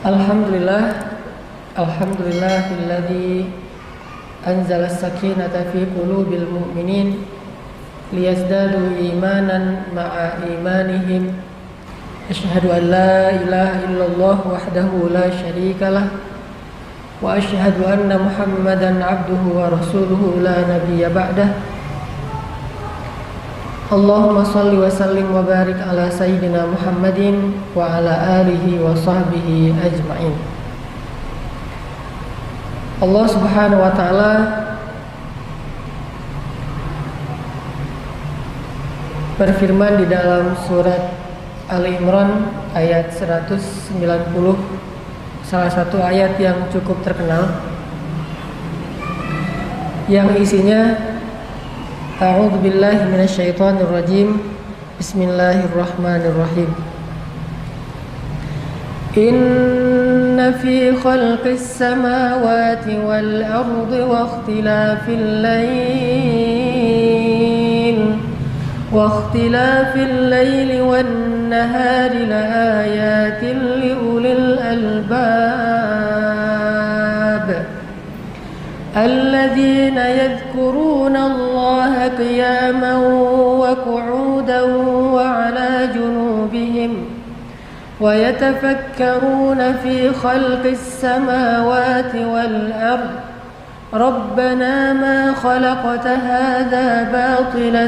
Alhamdulillah, alhamdulillahilladzi anzala as-sakinata fi qulubil mu'minin liyazdadu imanan ma'a imanihim. Asyhadu an la ilaha illallah wahdahu la syarikalah wa asyhadu anna Muhammadan abduhu wa rasuluhu la nabiyya ba'dah. Allahumma salli wa sallim wa barik ala sayyidina Muhammadin wa ala alihi wa sahbihi ajma'in. Allah Subhanahu wa ta'ala berfirman di dalam surat Ali Imran ayat 190, salah satu ayat yang cukup terkenal, yang isinya A'udzu billahi minasyaitonir rajim. Bismillahirrahmanirrahim. Inna fi khalqis samawati wal ardi wa ikhtilafil laili wan nahari laayatin liulil albab. الذين يذكرون الله قياما وقعودا وعلى جنوبهم ويتفكرون في خلق السماوات والأرض ربنا ما خلقت هذا باطلا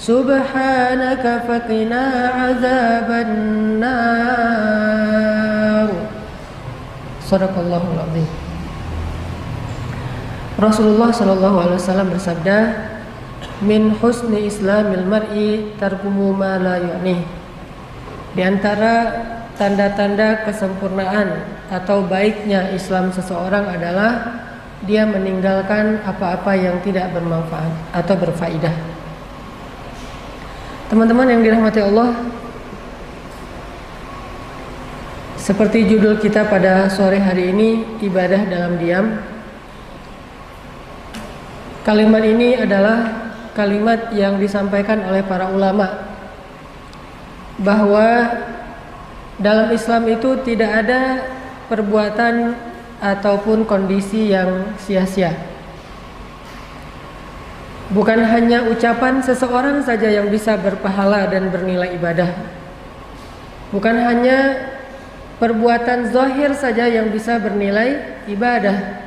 سبحانك فقنا عذاب النار. Shadaqallahul azim. Rasulullah sallallahu alaihi wasallam bersabda, min husni islamil mar'i tarkuhu ma la yu'nih. Di antara tanda-tanda kesempurnaan atau baiknya Islam seseorang adalah dia meninggalkan apa-apa yang tidak bermanfaat atau berfaedah. Teman-teman yang dirahmati Allah, seperti judul kita pada sore hari ini, ibadah dalam diam. Kalimat ini adalah kalimat yang disampaikan oleh para ulama, bahwa dalam Islam itu tidak ada perbuatan ataupun kondisi yang sia-sia. Bukan hanya ucapan seseorang saja yang bisa berpahala dan bernilai ibadah. Bukan hanya perbuatan zahir saja yang bisa bernilai ibadah,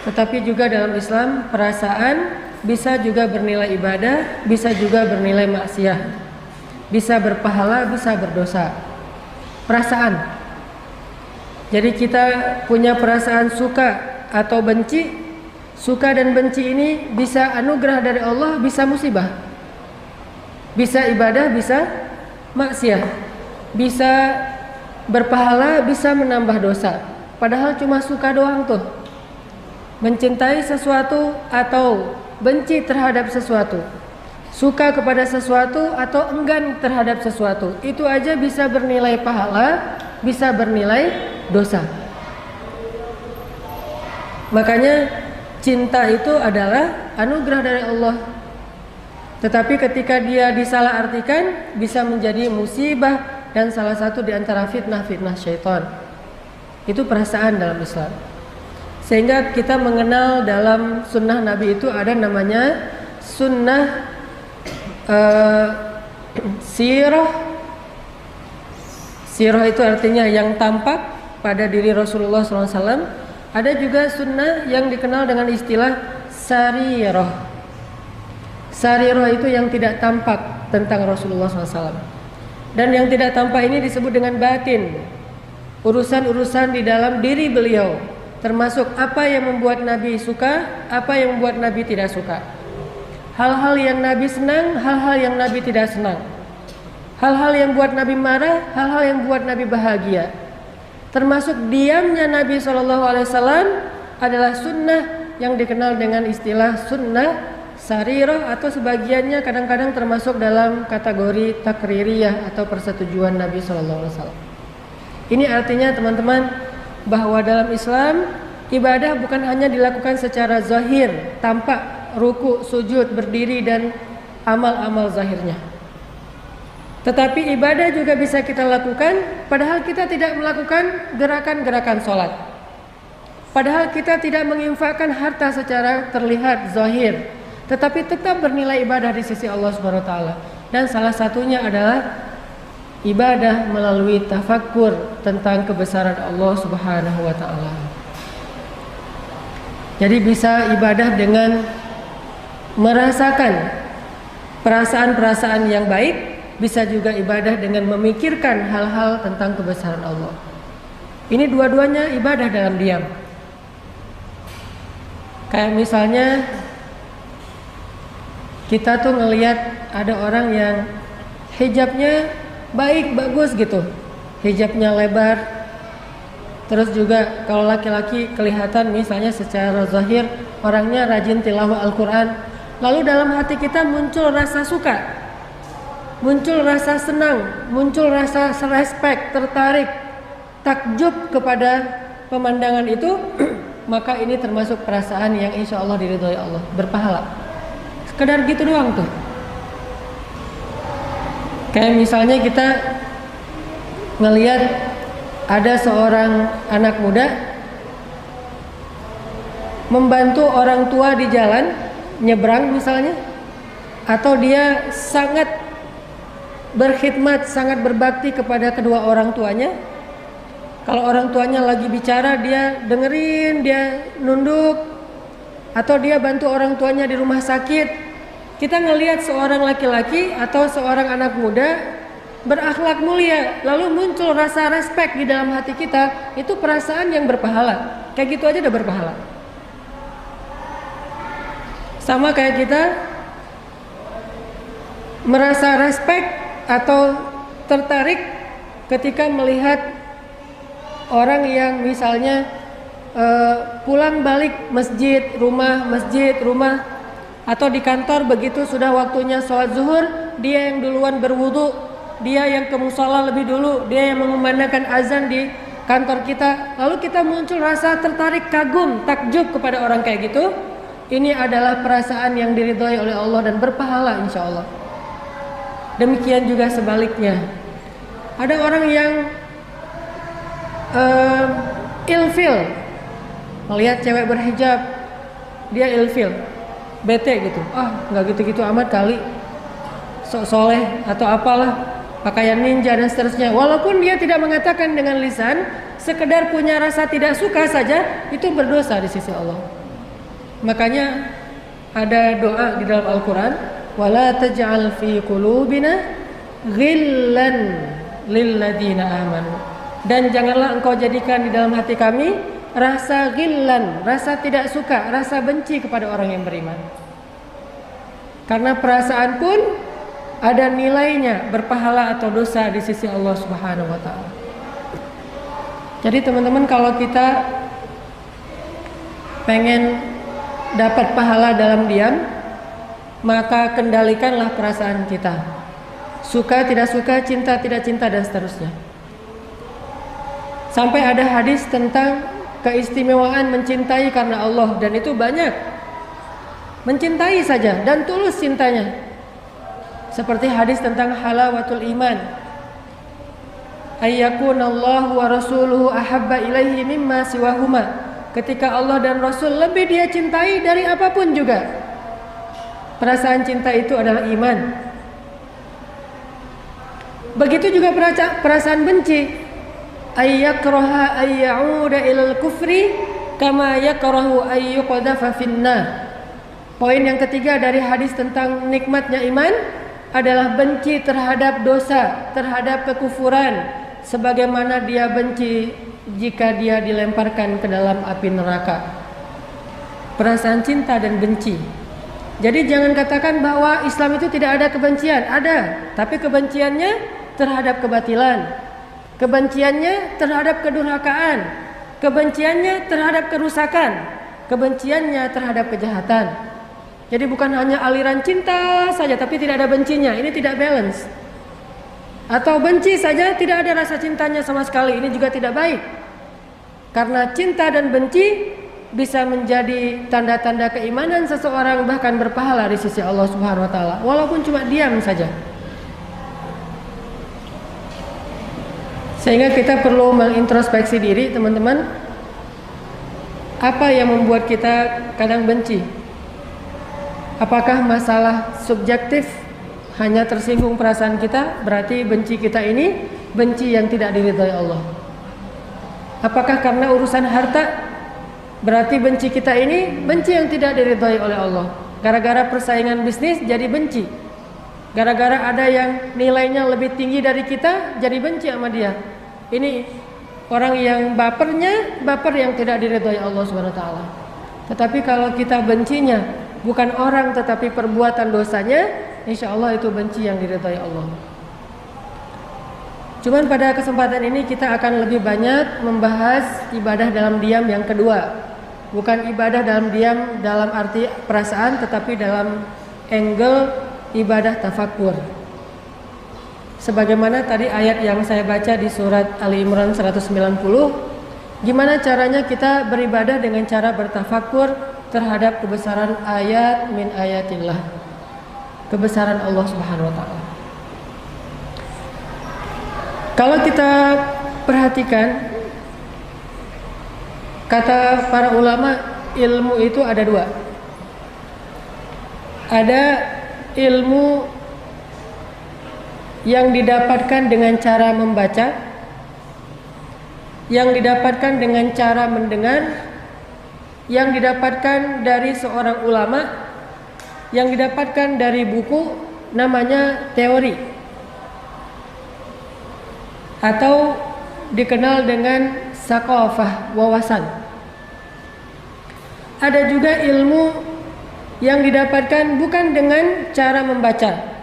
tetapi juga dalam Islam perasaan bisa juga bernilai ibadah, bisa juga bernilai maksiat, bisa berpahala, bisa berdosa. Perasaan. Jadi kita punya perasaan suka atau benci. Suka dan benci ini bisa anugerah dari Allah, bisa musibah. Bisa ibadah, bisa maksiat. Bisa berpahala, bisa menambah dosa. Padahal cuma suka doang tuh. Mencintai sesuatu atau benci terhadap sesuatu, suka kepada sesuatu atau enggan terhadap sesuatu, itu aja bisa bernilai pahala, bisa bernilai dosa. Makanya cinta itu adalah anugerah dari Allah. Tetapi ketika dia disalahartikan, bisa menjadi musibah dan salah satu di antara fitnah-fitnah syaitan. Itu perasaan dalam Islam. Sehingga kita mengenal dalam sunnah Nabi itu ada namanya sunnah sirah. Sirah itu artinya yang tampak pada diri Rasulullah SAW. Ada juga sunnah yang dikenal dengan istilah sarirah. Sarirah itu yang tidak tampak tentang Rasulullah SAW. Dan yang tidak tampak ini disebut dengan batin. Urusan-urusan di dalam diri beliau, termasuk apa yang membuat Nabi suka, apa yang membuat Nabi tidak suka. Hal-hal yang Nabi senang, hal-hal yang Nabi tidak senang. Hal-hal yang buat Nabi marah, hal-hal yang buat Nabi bahagia. Termasuk diamnya Nabi SAW adalah sunnah yang dikenal dengan istilah sunnah sarirah, atau sebagiannya kadang-kadang termasuk dalam kategori takririyah atau persetujuan Nabi SAW. Ini artinya teman-teman bahwa dalam Islam ibadah bukan hanya dilakukan secara zahir, tampak ruku, sujud, berdiri dan amal-amal zahirnya. Tetapi ibadah juga bisa kita lakukan padahal kita tidak melakukan gerakan-gerakan sholat. Padahal kita tidak menginfakkan harta secara terlihat zahir, tetapi tetap bernilai ibadah di sisi Allah Subhanahu wa taala. Dan salah satunya adalah ibadah melalui tafakkur tentang kebesaran Allah Subhanahu wa taala. Jadi bisa ibadah dengan merasakan perasaan-perasaan yang baik, bisa juga ibadah dengan memikirkan hal-hal tentang kebesaran Allah. Ini dua-duanya ibadah dalam diam. Kayak misalnya kita tuh ngelihat ada orang yang hijabnya baik, bagus gitu, hijabnya lebar. Terus juga kalau laki-laki kelihatan misalnya secara zahir orangnya rajin tilawah Al-Quran, lalu dalam hati kita muncul rasa suka, muncul rasa senang, muncul rasa respect, tertarik, takjub kepada pemandangan itu, maka ini termasuk perasaan yang insya Allah diridhoi Allah, berpahala. Sekedar gitu doang tuh. Kayak misalnya kita ngelihat ada seorang anak muda membantu orang tua di jalan nyebrang misalnya, atau dia sangat berkhidmat, sangat berbakti kepada kedua orang tuanya. Kalau orang tuanya lagi bicara dia dengerin, dia nunduk, atau dia bantu orang tuanya di rumah sakit. Kita ngelihat seorang laki-laki atau seorang anak muda berakhlak mulia, lalu muncul rasa respect di dalam hati kita, itu perasaan yang berpahala. Kayak gitu aja udah berpahala. Sama kayak kita merasa respect atau tertarik ketika melihat orang yang misalnya pulang balik masjid, rumah, atau di kantor begitu sudah waktunya sholat zuhur, dia yang duluan berwudu, dia yang ke musola lebih dulu, dia yang mengumandangkan azan di kantor kita, lalu kita muncul rasa tertarik, kagum, takjub kepada orang kayak gitu. Ini adalah perasaan yang diridhoi oleh Allah dan berpahala insya Allah. Demikian juga sebaliknya, ada orang yang ilfil melihat cewek berhijab, dia ilfil, bete gitu, nggak gitu-gitu amat kali, sok soleh atau apalah, pakaian ninja dan seterusnya. Walaupun dia tidak mengatakan dengan lisan, sekedar punya rasa tidak suka saja, itu berdosa di sisi Allah. Makanya ada doa di dalam Al-Quran, wala taj'al fi qulubina ghillan lilladzina amanu, dan janganlah engkau jadikan di dalam hati kami rasa ghillan, rasa tidak suka, rasa benci kepada orang yang beriman. Karena perasaan pun ada nilainya, berpahala atau dosa di sisi Allah Subhanahu wa taala. Jadi teman-teman, kalau kita pengen dapat pahala dalam diam, maka kendalikanlah perasaan kita. Suka tidak suka, cinta tidak cinta, dan seterusnya. Sampai ada hadis tentang keistimewaan mencintai karena Allah, dan itu banyak. Mencintai saja dan tulus cintanya. Seperti hadis tentang halawatul iman, ayyakunallahu wa rasuluhu ahabba ilaihi mimma siwahuma. Ketika Allah dan Rasul lebih dia cintai dari apapun juga. Perasaan cinta itu adalah iman. Begitu juga perasaan benci, ayyakraha ayyauda ilal kufri kama yakrahu ayyuqadhafa finnar. Poin yang ketiga dari hadis tentang nikmatnya iman adalah benci terhadap dosa, terhadap kekufuran, sebagaimana dia benci jika dia dilemparkan ke dalam api neraka. Perasaan cinta dan benci. Jadi jangan katakan bahwa Islam itu tidak ada kebencian, ada, tapi kebenciannya terhadap kebatilan, kebenciannya terhadap kedurhakaan, kebenciannya terhadap kerusakan, kebenciannya terhadap kejahatan. Jadi bukan hanya aliran cinta saja tapi tidak ada bencinya, ini tidak balance. Atau benci saja tidak ada rasa cintanya sama sekali, ini juga tidak baik. Karena cinta dan benci bisa menjadi tanda-tanda keimanan seseorang, bahkan berpahala di sisi Allah Subhanahu wa taala, walaupun cuma diam saja. Sehingga kita perlu mengintrospeksi diri, teman-teman. Apa yang membuat kita kadang benci? Apakah masalah subjektif, hanya tersinggung perasaan kita, berarti benci kita ini benci yang tidak diridhai Allah? Apakah karena urusan harta, berarti benci kita ini benci yang tidak diridhai oleh Allah? Gara-gara persaingan bisnis jadi benci. Gara-gara ada yang nilainya lebih tinggi dari kita, jadi benci sama dia. Ini orang yang baper yang tidak diridhai Allah Subhanahu wa taala. Tetapi kalau kita bencinya bukan orang tetapi perbuatan dosanya, insya Allah itu benci yang diridhai Allah. Cuman pada kesempatan ini kita akan lebih banyak membahas ibadah dalam diam yang kedua. Bukan ibadah dalam diam dalam arti perasaan, tetapi dalam angle ibadah tafakkur. Sebagaimana tadi ayat yang saya baca di surat Ali Imran 190, gimana caranya kita beribadah dengan cara bertafakkur terhadap kebesaran ayat min ayatillah, kebesaran Allah Subhanahu wa taala. Kalau kita perhatikan, kata para ulama, ilmu itu ada dua. Ada ilmu yang didapatkan dengan cara membaca, yang didapatkan dengan cara mendengar, yang didapatkan dari seorang ulama, yang didapatkan dari buku, namanya teori, atau dikenal dengan saqafah, wawasan. Ada juga ilmu yang didapatkan bukan dengan cara membaca,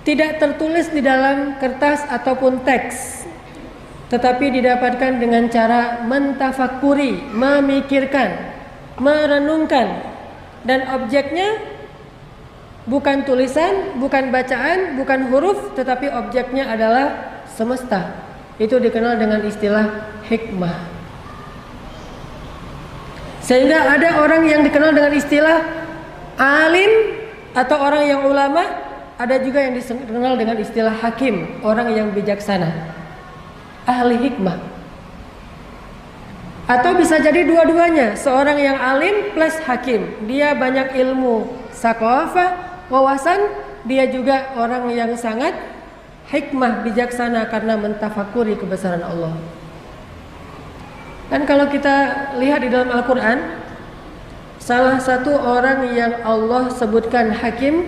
tidak tertulis di dalam kertas ataupun teks, tetapi didapatkan dengan cara mentafakuri, memikirkan, merenungkan, dan objeknya bukan tulisan, bukan bacaan, bukan huruf, tetapi objeknya adalah semesta. Itu dikenal dengan istilah hikmah. Sehingga ada orang yang dikenal dengan istilah alim atau orang yang ulama, ada juga yang dikenal dengan istilah hakim, orang yang bijaksana, ahli hikmah. Atau bisa jadi dua-duanya, seorang yang alim plus hakim. Dia banyak ilmu saqafah, wawasan, dia juga orang yang sangat hikmah, bijaksana karena mentafakuri kebesaran Allah. Dan kalau kita lihat di dalam Al-Quran, salah satu orang yang Allah sebutkan hakim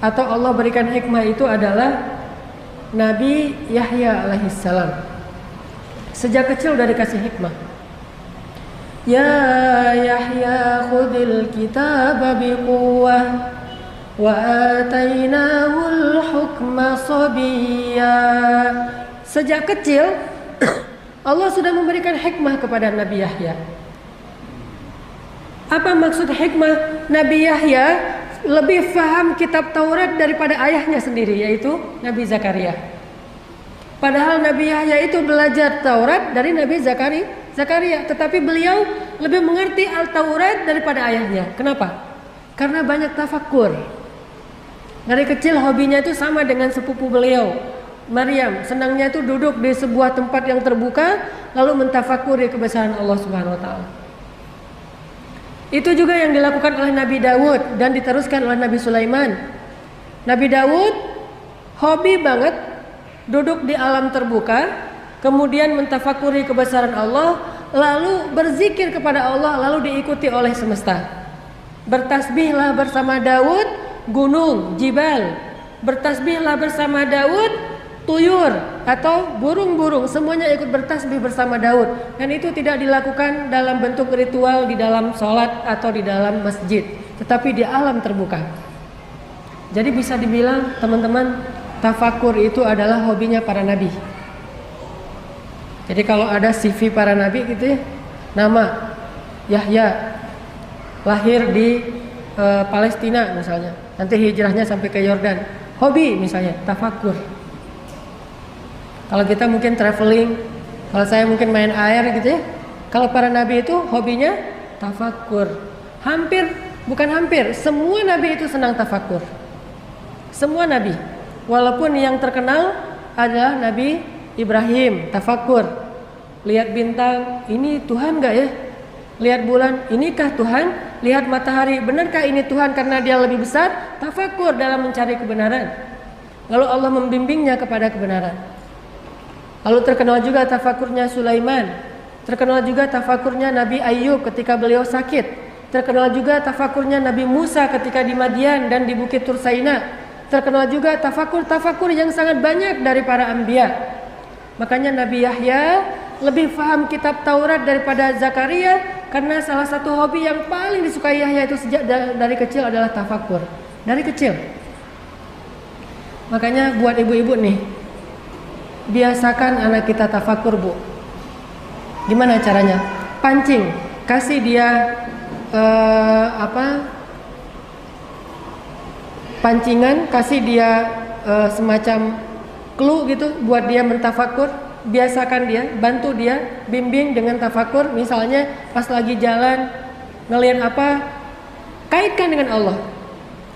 atau Allah berikan hikmah itu adalah Nabi Yahya alaihissalam. Sejak kecil udah dikasih hikmah. Ya Yahya khudil kitaba biquwwah wa atainahul hukma sabiyya. Sejak kecil Allah sudah memberikan hikmah kepada Nabi Yahya. Apa maksud hikmah? Nabi Yahya lebih faham kitab Taurat daripada ayahnya sendiri, yaitu Nabi Zakaria. Padahal Nabi Yahya itu belajar Taurat dari Nabi Zakaria, tetapi beliau lebih mengerti Al-Taurat daripada ayahnya. Kenapa? Karena banyak tafakkur. Dari kecil hobinya itu sama dengan sepupu beliau, Maryam. Senangnya itu duduk di sebuah tempat yang terbuka lalu mentafakuri kebesaran Allah Subhanahu wa taala. Itu juga yang dilakukan oleh Nabi Daud dan diteruskan oleh Nabi Sulaiman. Nabi Daud hobi banget duduk di alam terbuka, kemudian mentafakuri kebesaran Allah, lalu berzikir kepada Allah, lalu diikuti oleh semesta. Bertasbihlah bersama Daud gunung, jibal. Bertasbihlah bersama Daud tuyur atau burung-burung, semuanya ikut bertasbih bersama Daud. Dan itu tidak dilakukan dalam bentuk ritual di dalam sholat atau di dalam masjid, tetapi di alam terbuka. Jadi bisa dibilang teman-teman, tafakur itu adalah hobinya para nabi. Jadi kalau ada CV para nabi gitu ya, nama Yahya, lahir di Palestina misalnya, nanti hijrahnya sampai ke Yordan. Hobi misalnya tafakur. Kalau kita mungkin traveling, kalau saya mungkin main air gitu ya. Kalau para nabi itu hobinya tafakur. Bukan hampir, semua nabi itu senang tafakur. Semua nabi. Walaupun yang terkenal adalah Nabi Ibrahim tafakur, lihat bintang, ini Tuhan gak ya? Lihat bulan, inikah Tuhan? Lihat matahari, benarkah ini Tuhan karena dia lebih besar? Tafakur dalam mencari kebenaran. Lalu Allah membimbingnya kepada kebenaran. Lalu terkenal juga tafakurnya Sulaiman, terkenal juga tafakurnya Nabi Ayub ketika beliau sakit, terkenal juga tafakurnya Nabi Musa ketika di Madian dan di Bukit Tursaina, terkenal juga tafakur yang sangat banyak dari para anbiya. Makanya Nabi Yahya lebih paham kitab Taurat daripada Zakaria, karena salah satu hobi yang paling disukai Yahya itu sejak dari kecil adalah tafakur. Dari kecil. Makanya buat ibu-ibu nih, biasakan anak kita tafakur, Bu. Gimana caranya? Pancing, kasih dia pancingan, kasih dia semacam clue gitu buat dia mentafakur. Biasakan dia, bantu dia, bimbing dengan tafakur. Misalnya pas lagi jalan ngelihat apa, kaitkan dengan Allah.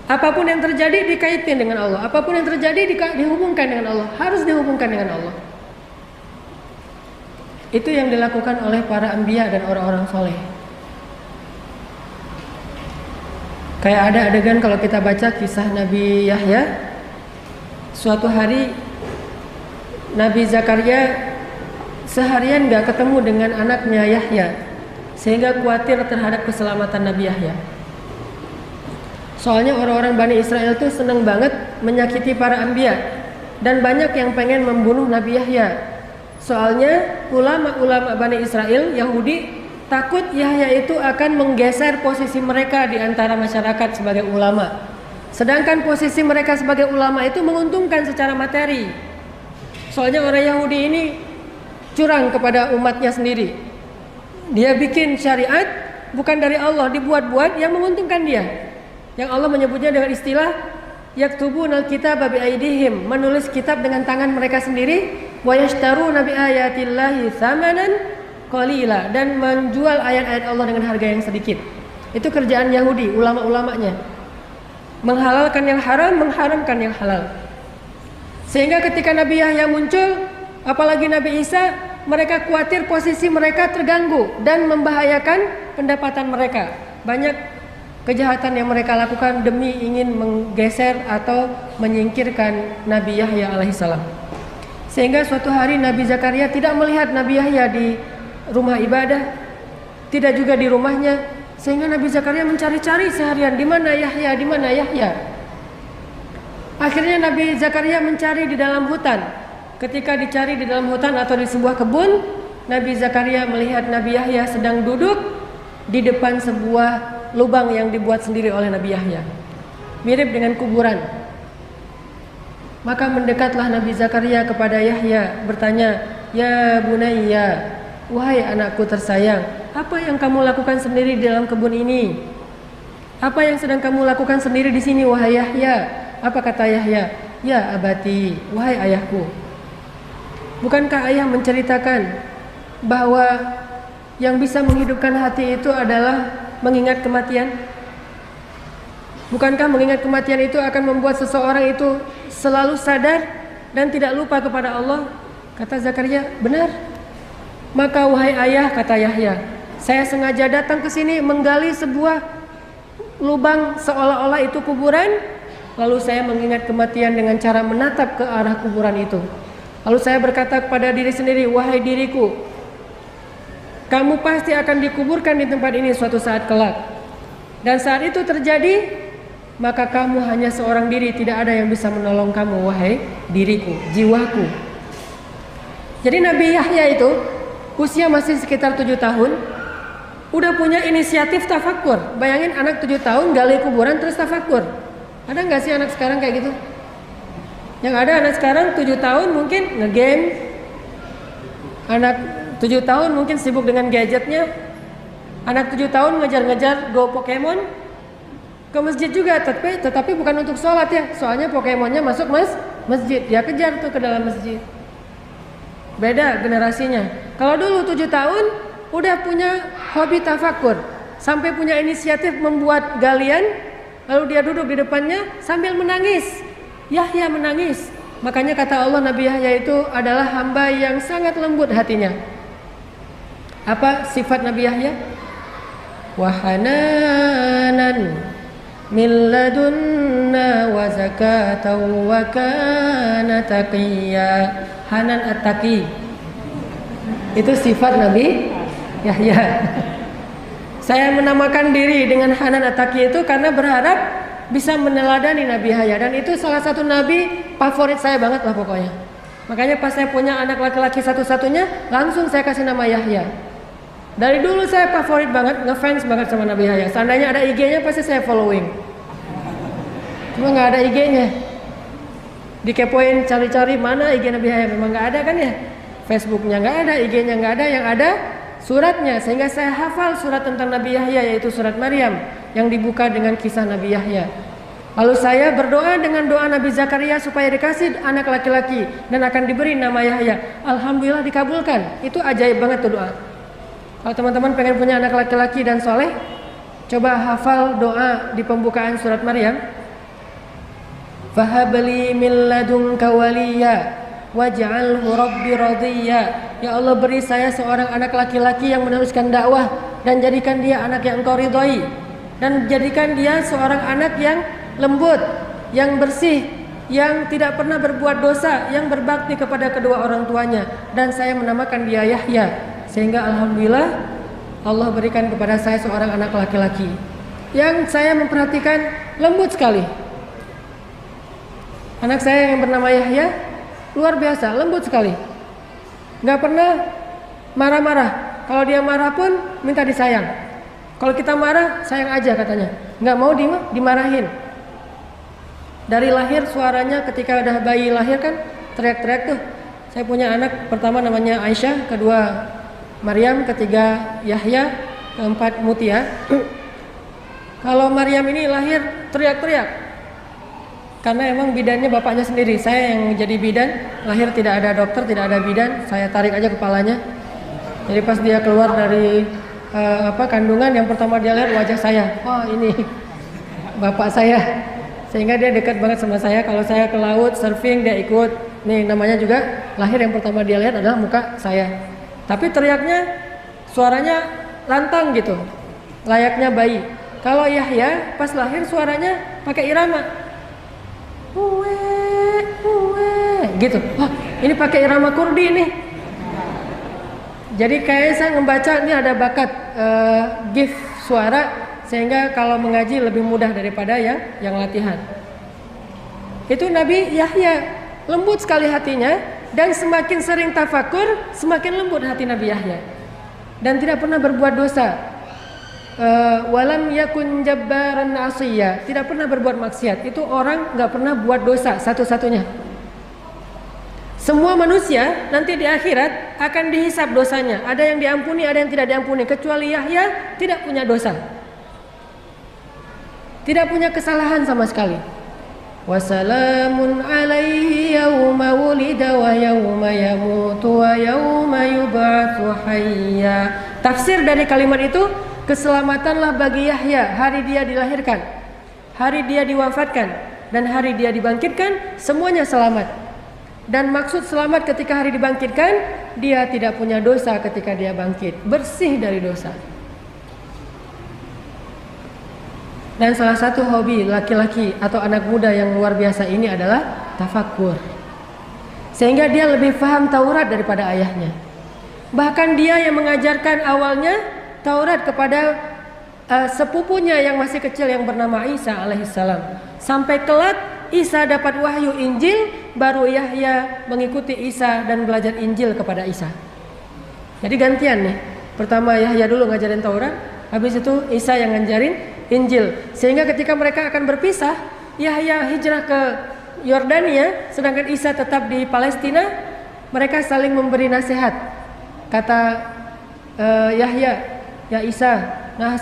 Apapun yang terjadi dikaitkan dengan Allah. Apapun yang terjadi dihubungkan dengan Allah. Harus dihubungkan dengan Allah. Itu yang dilakukan oleh para anbiya dan orang-orang soleh. Kayak ada adegan kalau kita baca kisah Nabi Yahya. Suatu hari Nabi Zakaria seharian gak ketemu dengan anaknya Yahya, sehingga khawatir terhadap keselamatan Nabi Yahya. Soalnya orang-orang Bani Israel tuh senang banget menyakiti para anbiya, dan banyak yang pengen membunuh Nabi Yahya. Soalnya ulama-ulama Bani Israel Yahudi takut Yahya itu akan menggeser posisi mereka di antara masyarakat sebagai ulama. Sedangkan posisi mereka sebagai ulama itu menguntungkan secara materi. Soalnya orang Yahudi ini curang kepada umatnya sendiri. Dia bikin syariat bukan dari Allah, dibuat-buat yang menguntungkan dia. Yang Allah menyebutnya dengan istilah yaktubunal kitaba bi aidihim, menulis kitab dengan tangan mereka sendiri, wa yashtaruna bi ayatillahi tsamanan qalila, dan menjual ayat-ayat Allah dengan harga yang sedikit. Itu kerjaan Yahudi, ulama-ulamanya. Menghalalkan yang haram, mengharamkan yang halal. Sehingga ketika Nabi Yahya muncul, apalagi Nabi Isa, mereka khawatir posisi mereka terganggu dan membahayakan pendapatan mereka. Banyak kejahatan yang mereka lakukan demi ingin menggeser atau menyingkirkan Nabi Yahya alaihissalam. Sehingga suatu hari Nabi Zakaria tidak melihat Nabi Yahya di rumah ibadah, tidak juga di rumahnya. Sehingga Nabi Zakaria mencari-cari seharian, di mana Yahya, di mana Yahya. Akhirnya Nabi Zakaria mencari di dalam hutan. Ketika dicari di dalam hutan atau di sebuah kebun, Nabi Zakaria melihat Nabi Yahya sedang duduk di depan sebuah lubang yang dibuat sendiri oleh Nabi Yahya, mirip dengan kuburan. Maka mendekatlah Nabi Zakaria kepada Yahya, bertanya, "Ya bunayya, wahai anakku tersayang, apa yang kamu lakukan sendiri di dalam kebun ini? Apa yang sedang kamu lakukan sendiri di sini, wahai Yahya?" Apa kata Yahya? "Ya abati, wahai ayahku, bukankah ayah menceritakan bahwa yang bisa menghidupkan hati itu adalah mengingat kematian? Bukankah mengingat kematian itu akan membuat seseorang itu selalu sadar dan tidak lupa kepada Allah?" Kata Zakaria, "Benar." "Maka wahai ayah," kata Yahya, "saya sengaja datang ke sini menggali sebuah lubang seolah-olah itu kuburan. Lalu saya mengingat kematian dengan cara menatap ke arah kuburan itu. Lalu saya berkata kepada diri sendiri, wahai diriku, kamu pasti akan dikuburkan di tempat ini suatu saat kelak. Dan saat itu terjadi, maka kamu hanya seorang diri, tidak ada yang bisa menolong kamu, wahai diriku, jiwaku." Jadi Nabi Yahya itu usia masih sekitar 7 tahun, udah punya inisiatif tafakur. Bayangin anak 7 tahun gali kuburan terus tafakur. Ada nggak sih anak sekarang kayak gitu? Yang ada anak sekarang 7 tahun mungkin ngegame. Anak 7 tahun mungkin sibuk dengan gadgetnya. Anak 7 tahun ngejar-ngejar Go Pokemon. Ke masjid juga, tetapi bukan untuk sholat ya. Soalnya Pokemonnya masuk masjid. Dia kejar tuh ke dalam masjid. Beda generasinya. Kalau dulu 7 tahun udah punya hobi tafakur, sampai punya inisiatif membuat galian. Lalu dia duduk di depannya sambil menangis. Yahya menangis. Makanya kata Allah, Nabi Yahya itu adalah hamba yang sangat lembut hatinya. Apa sifat Nabi Yahya? Wa hananan min ladunna wa zakatan wa kana taqiyya. Hanan at-taqi. Itu sifat Nabi Yahya. Saya menamakan diri dengan Hanan at-taqi itu karena berharap bisa meneladani Nabi Yahya, dan itu salah satu nabi favorit saya banget lah pokoknya. Makanya pas saya punya anak laki-laki satu-satunya, langsung saya kasih nama Yahya. Dari dulu saya favorit banget, ngefans banget sama Nabi Yahya. Seandainya ada IG-nya pasti saya following. Cuma nggak ada IG-nya. Dikepoin cari-cari mana IG Nabi Yahya, memang nggak ada kan ya. Facebooknya nggak ada, IG-nya nggak ada, yang ada suratnya. Sehingga saya hafal surat tentang Nabi Yahya, yaitu surat Maryam yang dibuka dengan kisah Nabi Yahya. Lalu saya berdoa dengan doa Nabi Zakaria supaya dikasih anak laki-laki dan akan diberi nama Yahya. Alhamdulillah dikabulkan. Itu ajaib banget tuh doa. Kalau teman-teman pengen punya anak laki-laki dan soleh, coba hafal doa di pembukaan surat Maryam. Fahabli min ladunka waliya waj'alhu rabbi radiyya. Ya Allah, beri saya seorang anak laki-laki yang meneruskan dakwah, dan jadikan dia anak yang Engkau ridhoi, dan jadikan dia seorang anak yang lembut, yang bersih, yang tidak pernah berbuat dosa, yang berbakti kepada kedua orang tuanya. Dan saya menamakan dia Yahya. Sehingga alhamdulillah Allah berikan kepada saya seorang anak laki-laki yang saya memperhatikan lembut sekali. Anak saya yang bernama Yahya luar biasa, lembut sekali. Gak pernah marah-marah. Kalau dia marah pun minta disayang. Kalau kita marah, sayang aja katanya. Gak mau dimarahin. Dari lahir suaranya ketika udah bayi lahir kan teriak-teriak tuh. Saya punya anak pertama namanya Aisyah, kedua Maryam, ketiga Yahya, keempat Mutia. Kalau Maryam ini lahir teriak-teriak. Karena emang bidannya bapaknya sendiri. Saya yang jadi bidan, lahir tidak ada dokter, tidak ada bidan, saya tarik aja kepalanya. Jadi pas dia keluar dari kandungan, yang pertama dia lihat wajah saya. Wah, ini bapak saya. Sehingga dia dekat banget sama saya. Kalau saya ke laut surfing, dia ikut. Nih namanya juga lahir, yang pertama dia lihat adalah muka saya. Tapi teriaknya, suaranya lantang gitu, layaknya bayi. Kalau Yahya pas lahir suaranya pakai irama. Gitu. Wah, ini pakai irama Kurdi nih. Jadi kayak saya membaca ini ada bakat gift suara, sehingga kalau mengaji lebih mudah daripada yang latihan. Itu Nabi Yahya, lembut sekali hatinya, dan semakin sering tafakur semakin lembut hati Nabi Yahya, dan tidak pernah berbuat dosa. Walam yakun jabbaran asiyya, tidak pernah berbuat maksiat. Itu orang nggak pernah buat dosa satu-satunya. Semua manusia nanti di akhirat akan dihisab dosanya. Ada yang diampuni, ada yang tidak diampuni. Kecuali Yahya tidak punya dosa, tidak punya kesalahan sama sekali. Wassalamun alaihi yawma wulida wa yawma yamutu wa yawma yub'atsu hayya. Tafsir dari kalimat itu, keselamatanlah bagi Yahya hari dia dilahirkan, hari dia diwafatkan, dan hari dia dibangkitkan, semuanya selamat. Dan maksud selamat ketika hari dibangkitkan, dia tidak punya dosa ketika dia bangkit, bersih dari dosa. Dan salah satu hobi laki-laki atau anak muda yang luar biasa ini adalah tafakkur. Sehingga dia lebih paham Taurat daripada ayahnya. Bahkan dia yang mengajarkan awalnya Taurat kepada sepupunya yang masih kecil yang bernama Isa alaihissalam. Sampai kelak Isa dapat wahyu Injil, baru Yahya mengikuti Isa dan belajar Injil kepada Isa. Jadi gantian nih. Pertama Yahya dulu ngajarin Taurat, habis itu Isa yang ngajarin Injil. Sehingga ketika mereka akan berpisah, Yahya hijrah ke Yordania, sedangkan Isa tetap di Palestina. Mereka saling memberi nasihat. Kata Yahya, ya Isa,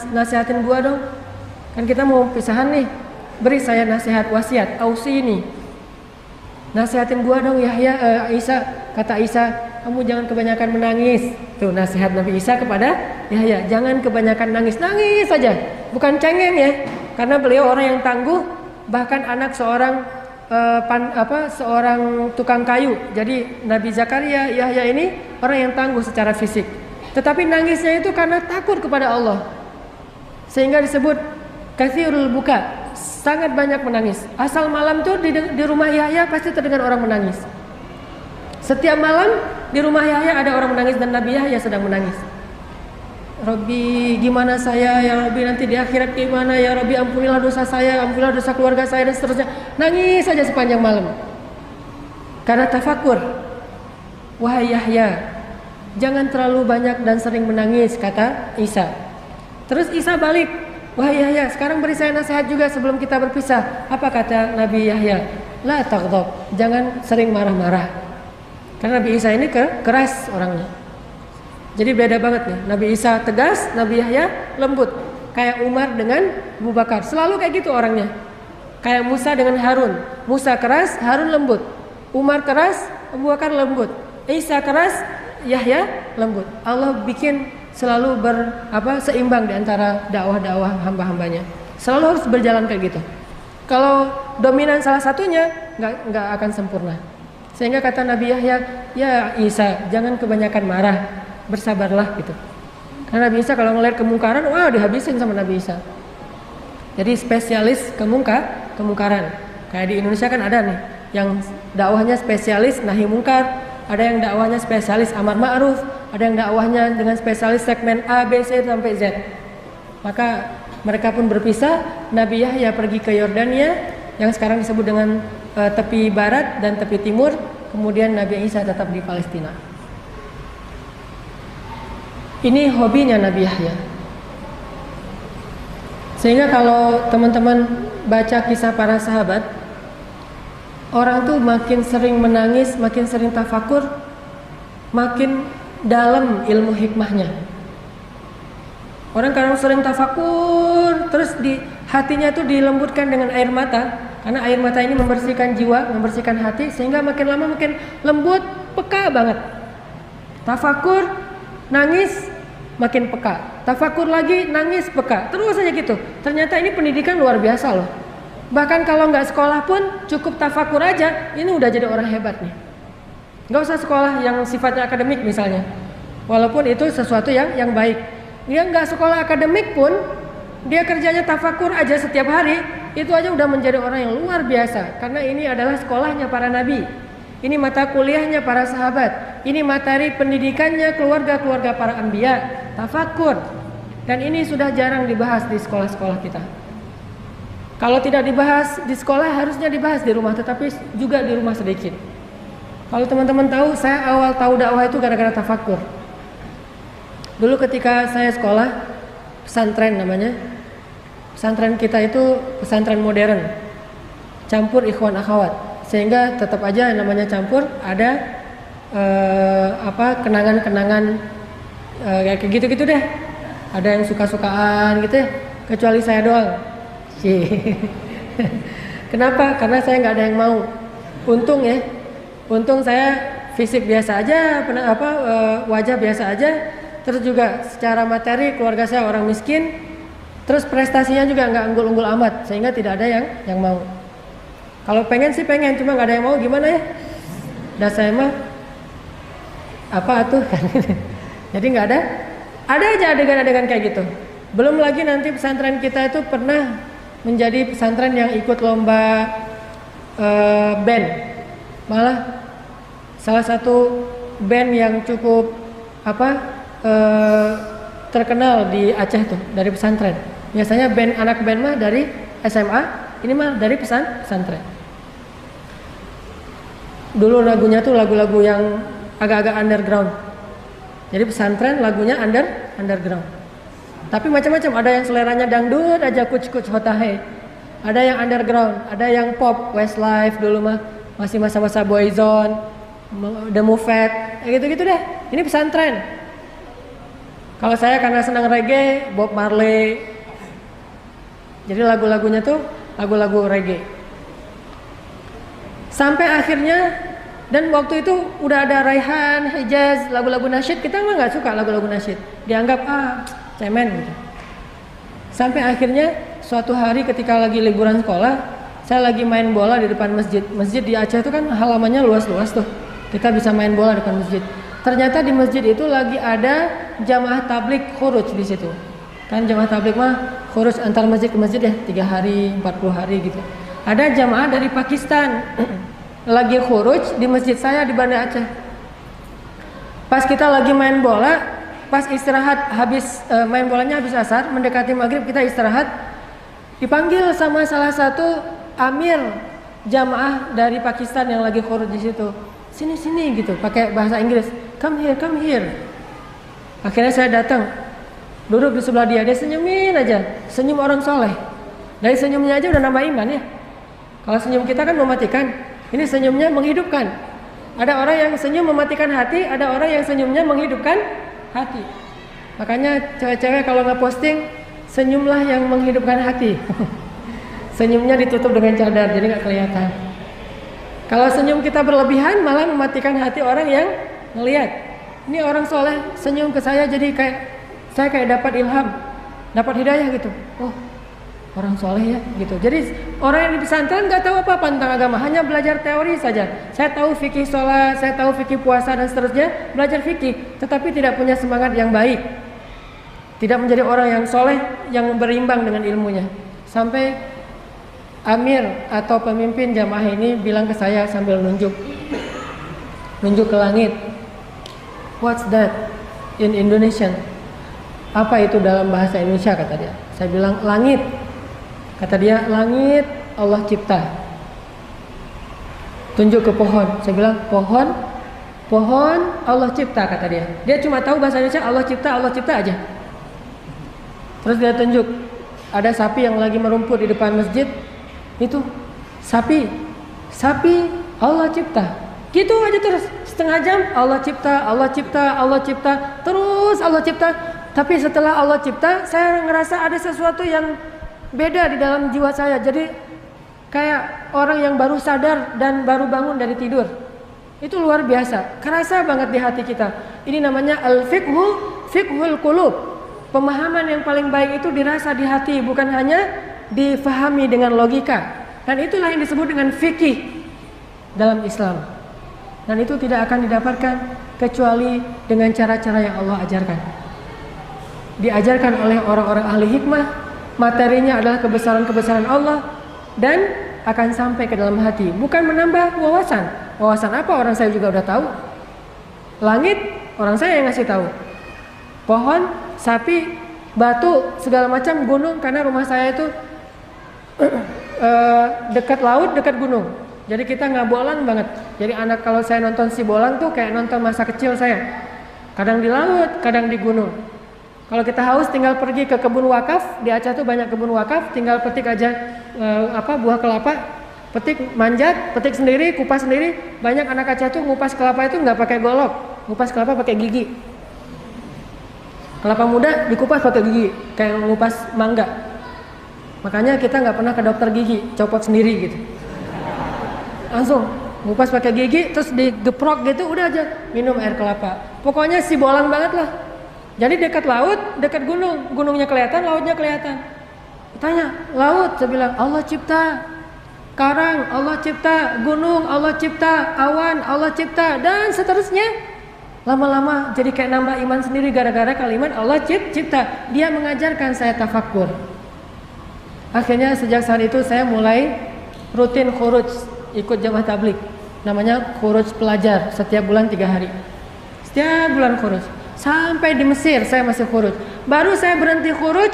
nasihatin gua dong. Kan kita mau pisahan nih. Beri saya nasihat wasiat, ausi ini. Nasihatin gua dong Yahya, Isa. Kata Isa, kamu jangan kebanyakan menangis. Tuh nasihat Nabi Isa kepada Yahya, jangan kebanyakan nangis, nangis saja. Bukan cengeng ya, karena beliau orang yang tangguh. Bahkan anak seorang seorang tukang kayu. Jadi Nabi Zakaria, Yahya ini orang yang tangguh secara fisik. Tetapi nangisnya itu karena takut kepada Allah. Sehingga disebut katsirul buka, sangat banyak menangis. Asal malam tuh di rumah Yahya pasti terdengar orang menangis. Setiap malam di rumah Yahya ada orang menangis dan Nabi Yahya sedang menangis. Rabbi, gimana saya, ya Rabbi, nanti di akhirat gimana, ya Rabbi, ampunilah dosa saya, ampunilah dosa keluarga saya, dan seterusnya. Nangis saja sepanjang malam karena tafakur. Wahai Yahya, jangan terlalu banyak dan sering menangis, kata Isa. Terus Isa balik, wahai Yahya, sekarang beri saya nasihat juga sebelum kita berpisah. Apa kata Nabi Yahya? La taghdab, jangan sering marah-marah. Karena Nabi Isa ini keras orangnya. Jadi beda banget nih. Nabi Isa tegas, Nabi Yahya lembut. Kayak Umar dengan Abu Bakar. Selalu kayak gitu orangnya. Kayak Musa dengan Harun. Musa keras, Harun lembut. Umar keras, Abu Bakar lembut. Isa keras, Yahya lembut. Allah bikin selalu seimbang di antara dakwah-dakwah hamba-hambanya. Selalu harus berjalan kayak gitu. Kalau dominan salah satunya, nggak akan sempurna. Sehingga kata Nabi Yahya, ya Isa, jangan kebanyakan marah. Bersabarlah gitu. Karena Nabi Isa kalau ngelihat kemungkaran, wah dihabisin sama Nabi Isa. Jadi spesialis kemungkaran. Kayak di Indonesia kan ada nih yang dakwahnya spesialis nahi mungkar, ada yang dakwahnya spesialis amar ma'ruf, ada yang dakwahnya dengan spesialis segmen A, B, C sampai Z. Maka mereka pun berpisah. Nabi Yahya pergi ke Yordania yang sekarang disebut dengan tepi barat dan tepi timur. Kemudian Nabi Isa tetap di Palestina. Ini hobinya Nabi Yahya. Sehingga kalau teman-teman baca kisah para sahabat, orang tuh makin sering menangis, makin sering tafakur, makin dalam ilmu hikmahnya. Orang kalau sering tafakur, terus di hatinya tuh dilembutkan dengan air mata. Karena air mata ini membersihkan jiwa, membersihkan hati, sehingga makin lama makin lembut, peka banget. Tafakur, nangis, makin peka. Tafakur lagi, nangis, peka. Terus saja gitu. Ternyata ini pendidikan luar biasa loh. Bahkan kalau nggak sekolah pun cukup tafakur aja, ini udah jadi orang hebat nih. Nggak usah sekolah yang sifatnya akademik misalnya. Walaupun itu sesuatu yang baik. Dia nggak sekolah akademik pun, dia kerjanya tafakur aja setiap hari, itu aja udah menjadi orang yang luar biasa. Karena ini adalah sekolahnya para nabi. Ini mata kuliahnya para sahabat. Ini materi pendidikannya keluarga-keluarga para anbiya, tafakur. Dan ini sudah jarang dibahas di sekolah-sekolah kita. Kalau tidak dibahas di sekolah, harusnya dibahas di rumah, tetapi juga di rumah sedikit. Kalau teman-teman tahu, saya awal tahu dakwah itu gara-gara tafakur. Dulu ketika saya sekolah, pesantren namanya. Pesantren kita itu pesantren modern, campur ikhwan akhwat. Sehingga tetap aja namanya campur, ada kenangan-kenangan kayak gitu-gitu deh. Ada yang suka-sukaan gitu ya, kecuali saya doang. Kenapa? Karena saya nggak ada yang mau. Untung ya, untung saya fisik biasa aja, wajah biasa aja. Terus juga secara materi keluarga saya orang miskin. Terus prestasinya juga nggak unggul-unggul amat, sehingga tidak ada yang mau. Kalau pengen sih pengen, cuma nggak ada yang mau, gimana ya? Dan saya mah apa tuh kan? Jadi nggak ada aja adegan-adegan kayak gitu. Belum lagi nanti pesantren kita itu pernah menjadi pesantren yang ikut lomba band. Malah salah satu band yang cukup terkenal di Aceh tuh dari pesantren. Biasanya anak band mah dari SMA, ini mah dari pesantren. Dulu lagunya tuh lagu-lagu yang agak-agak underground. Jadi pesantren lagunya underground. Tapi macam-macam, ada yang seleranya dangdut aja, kuc-kuc hotahe. Ada yang underground, ada yang pop, Westlife dulu mah masih masa-masa Boyzone, The Moved, gitu-gitu deh. Ini pesantren. Kalau saya karena senang reggae, Bob Marley. Jadi lagu-lagunya tuh lagu-lagu reggae. Sampai akhirnya, dan waktu itu udah ada Raihan, Hijaz, lagu-lagu nasyid. Kita mah nggak suka lagu-lagu nasyid, dianggap cemen gitu. Sampai akhirnya suatu hari ketika lagi liburan sekolah, saya lagi main bola di depan masjid. Masjid di Aceh itu kan halamannya luas-luas tuh. Kita bisa main bola di depan masjid. Ternyata di masjid itu lagi ada jamaah tabligh khuruj di situ. Kan jamaah tabligh mah khuruj antar masjid ke masjid ya, 3 hari, 40 hari gitu. Ada jamaah dari Pakistan lagi khuruj di masjid saya di Banda Aceh. Pas kita lagi main bola, pas istirahat habis main bolanya habis asar, mendekati maghrib kita istirahat, dipanggil sama salah satu amir jamaah dari Pakistan yang lagi khuruj di situ. Sini gitu, pakai bahasa Inggris. Come here. Akhirnya saya datang, duduk di sebelah dia senyumin aja, senyum orang soleh. Dari senyumnya aja udah nambah iman ya. Kalau senyum kita kan mematikan, ini senyumnya menghidupkan. Ada orang yang senyum mematikan hati, ada orang yang senyumnya menghidupkan hati. Makanya cewek-cewek kalau nge-posting, senyumlah yang menghidupkan hati. Senyumnya ditutup dengan cadar, jadi nggak kelihatan. Kalau senyum kita berlebihan, malah mematikan hati orang yang ngelihat. Ini orang soleh senyum ke saya, jadi saya kayak dapat ilham, dapat hidayah gitu. Oh, orang soleh ya gitu. Jadi orang yang di pesantren nggak tahu apa-apa tentang agama, hanya belajar teori saja. Saya tahu fikih sholat, saya tahu fikih puasa dan seterusnya, belajar fikih, tetapi tidak punya semangat yang baik, tidak menjadi orang yang soleh yang berimbang dengan ilmunya. Sampai amir atau pemimpin jamaah ini bilang ke saya sambil nunjuk ke langit. What's that in Indonesian? Apa itu dalam bahasa Indonesia, kata dia. Saya bilang langit. Kata dia, langit Allah cipta. Tunjuk ke pohon. Saya bilang, pohon Allah cipta, kata dia. Dia cuma tahu bahasa Indonesia Allah cipta aja. Terus dia tunjuk, ada sapi yang lagi merumput di depan masjid. Itu sapi Allah cipta. Gitu aja terus, setengah jam Allah cipta, terus Allah cipta. Tapi setelah Allah cipta, saya ngerasa ada sesuatu yang beda di dalam jiwa saya. Jadi kayak orang yang baru sadar dan baru bangun dari tidur. Itu luar biasa, kerasa banget di hati kita. Ini namanya fiqhul qulub. Pemahaman yang paling baik itu dirasa di hati, bukan hanya difahami dengan logika. Dan itulah yang disebut dengan fikih dalam Islam. Dan itu tidak akan didapatkan kecuali dengan cara-cara yang Allah ajarkan. Diajarkan oleh orang-orang ahli hikmah, materinya adalah kebesaran-kebesaran Allah dan akan sampai ke dalam hati, bukan menambah wawasan. Wawasan apa? Orang saya juga udah tahu. Langit, orang saya yang ngasih tahu. Pohon, sapi, batu, segala macam, gunung, karena rumah saya itu dekat laut, dekat gunung. Jadi kita nggak bolang banget. Jadi anak kalau saya nonton si bolang tuh kayak nonton masa kecil saya. Kadang di laut, kadang di gunung. Kalau kita haus tinggal pergi ke kebun wakaf. Di Aceh tuh banyak kebun wakaf. Tinggal petik aja buah kelapa. Petik, manjat, petik sendiri, kupas sendiri. Banyak anak Aceh tuh ngupas kelapa itu nggak pakai golok. Ngupas kelapa pakai gigi. Kelapa muda dikupas pakai gigi, kayak ngupas mangga. Makanya kita nggak pernah ke dokter gigi, copot sendiri gitu. Langsung ngupas pakai gigi, terus digeprok gitu, udah aja minum air kelapa. Pokoknya si bolang banget lah. Jadi dekat laut, dekat gunung, gunungnya kelihatan, lautnya kelihatan. Tanya, laut, saya bilang Allah cipta. Karang Allah cipta, gunung Allah cipta, awan Allah cipta, dan seterusnya. Lama-lama jadi kayak nambah iman sendiri gara-gara kalimat Allah cipta. Dia mengajarkan saya tafakkur. Akhirnya sejak saat itu saya mulai rutin khuruj, ikut jamaah tabligh. Namanya khuruj pelajar, setiap bulan 3 hari. Setiap bulan khuruj. Sampai di Mesir saya masih khuruj. Baru saya berhenti khuruj,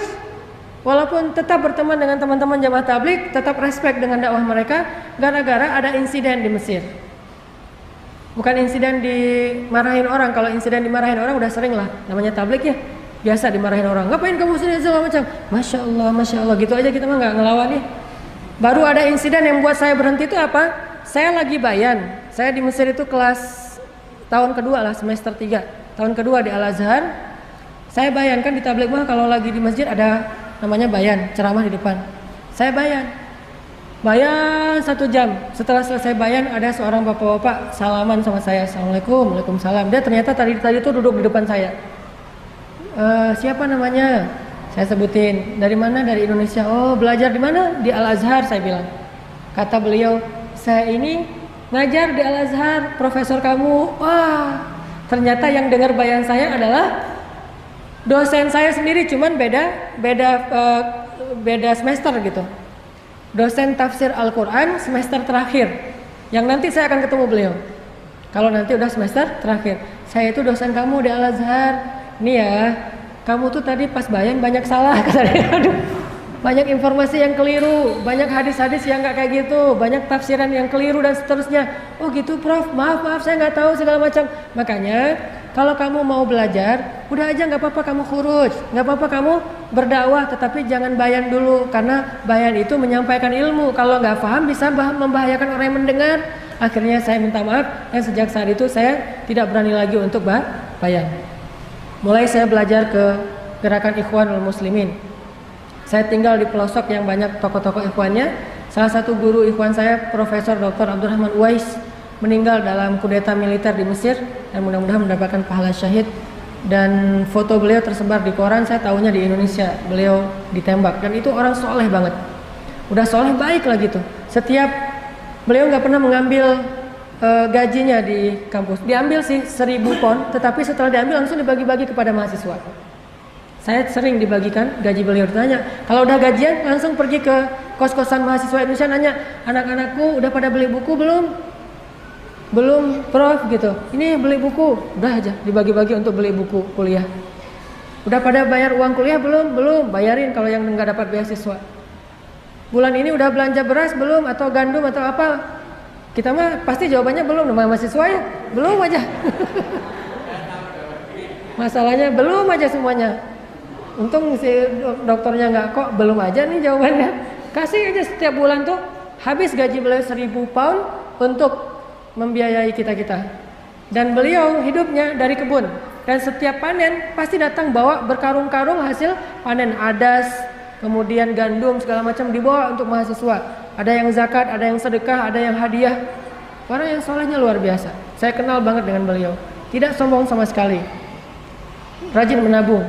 walaupun tetap berteman dengan teman-teman jamaah tabligh, tetap respect dengan dakwah mereka, gara-gara ada insiden di Mesir. Bukan insiden dimarahin orang. Kalau insiden dimarahin orang udah sering lah, namanya tabligh ya, biasa dimarahin orang. Ngapain kamu sini segala macam? Masya Allah gitu aja, kita mah nggak ngelawan ya. Baru ada insiden yang buat saya berhenti itu apa? Saya lagi bayan. Saya di Mesir itu kelas tahun kedua lah, semester 3. Tahun kedua di Al-Azhar. Saya bayan, kan di tabligh mah kalau lagi di masjid ada namanya bayan, ceramah di depan. Saya bayan 1 jam. Setelah selesai bayan, ada seorang bapak-bapak salaman sama saya. Assalamualaikum, waalaikumsalam. Dia ternyata tadi itu duduk di depan saya. Siapa namanya? Saya sebutin. Dari mana? Dari Indonesia. Oh, belajar di mana? Di Al-Azhar, saya bilang. Kata beliau, saya ini ngajar di Al-Azhar, profesor kamu. Wah, ternyata yang dengar bayan saya adalah dosen saya sendiri, cuman beda semester gitu. Dosen tafsir Al-Quran semester terakhir, yang nanti saya akan ketemu beliau. Kalau nanti udah semester terakhir, saya itu dosen kamu di Al-Azhar. Nih ya, kamu tuh tadi pas bayan banyak salah, kata dia. Aduh, banyak informasi yang keliru, banyak hadis-hadis yang nggak kayak gitu, banyak tafsiran yang keliru dan seterusnya. Oh gitu Prof, maaf saya nggak tahu segala macam. Makanya kalau kamu mau belajar, udah aja nggak apa-apa kamu khuruj, nggak apa-apa kamu berdakwah, tetapi jangan bayan dulu, karena bayan itu menyampaikan ilmu. Kalau nggak paham bisa membahayakan orang yang mendengar. Akhirnya saya minta maaf, dan sejak saat itu saya tidak berani lagi untuk bayan. Mulai saya belajar ke gerakan Ikhwanul Muslimin. Saya tinggal di pelosok yang banyak tokoh-tokoh ikhwannya. Salah satu guru ikhwan saya, Profesor Dr. Abdurrahman Uwais, meninggal dalam kudeta militer di Mesir, dan mudah-mudahan mendapatkan pahala syahid. Dan foto beliau tersebar di koran, saya tahunya di Indonesia beliau ditembak. Dan itu orang soleh banget, udah soleh baik lah gitu. Setiap beliau nggak pernah mengambil gajinya di kampus. Diambil sih 1.000 pon, tetapi setelah diambil langsung dibagi-bagi kepada mahasiswa. Saya sering dibagikan gaji beliau. Ditanya, kalau udah gajian langsung pergi ke kos-kosan mahasiswa Indonesia, nanya, anak-anakku udah pada beli buku belum? Belum Prof gitu. Ini beli buku, udah aja dibagi-bagi untuk beli buku kuliah. Udah pada bayar uang kuliah belum? Belum, bayarin kalau yang nggak dapat beasiswa. Bulan ini udah belanja beras belum, atau gandum atau apa? Kita mah pasti jawabannya belum, nama mahasiswa ya, belum aja. Masalahnya belum aja semuanya. Untung si dokternya nggak kok belum aja nih jawabannya. Kasih aja setiap bulan tuh, habis gaji beliau 1.000 pound untuk membiayai kita-kita. Dan beliau hidupnya dari kebun, dan setiap panen pasti datang bawa berkarung-karung hasil panen, adas, kemudian gandum segala macam dibawa untuk mahasiswa. Ada yang zakat, ada yang sedekah, ada yang hadiah. Orang yang solehnya luar biasa. Saya kenal banget dengan beliau. Tidak sombong sama sekali, rajin menabung.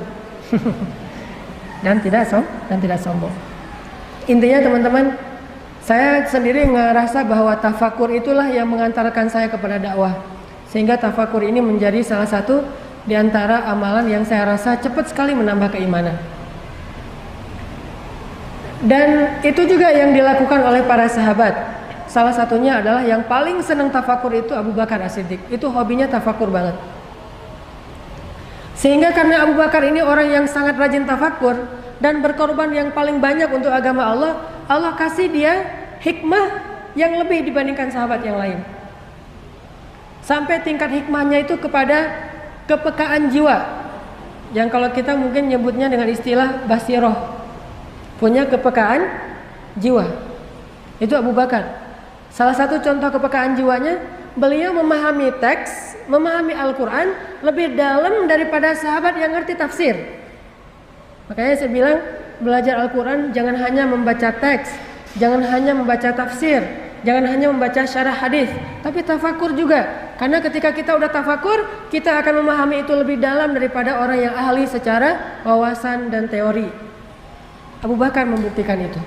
dan tidak sombong. Intinya teman-teman, saya sendiri ngerasa bahwa tafakur itulah yang mengantarkan saya kepada dakwah, sehingga tafakur ini menjadi salah satu di antara amalan yang saya rasa cepat sekali menambah keimanan. Dan itu juga yang dilakukan oleh para sahabat. Salah satunya adalah yang paling senang tafakur itu Abu Bakar As-Siddiq. Itu hobinya tafakur banget. Sehingga karena Abu Bakar ini orang yang sangat rajin tafakur dan berkorban yang paling banyak untuk agama Allah, Allah kasih dia hikmah yang lebih dibandingkan sahabat yang lain. Sampai tingkat hikmahnya itu kepada kepekaan jiwa, yang kalau kita mungkin nyebutnya dengan istilah basiroh, punya kepekaan jiwa. Itu Abu Bakar. Salah satu contoh kepekaan jiwanya, beliau memahami teks, memahami Al-Quran lebih dalam daripada sahabat yang ngerti tafsir. Makanya saya bilang, belajar Al-Quran jangan hanya membaca teks, jangan hanya membaca tafsir, jangan hanya membaca syarah hadis, tapi tafakur juga. Karena ketika kita udah tafakur, kita akan memahami itu lebih dalam daripada orang yang ahli secara wawasan dan teori. Abu Bakar membuktikan itu.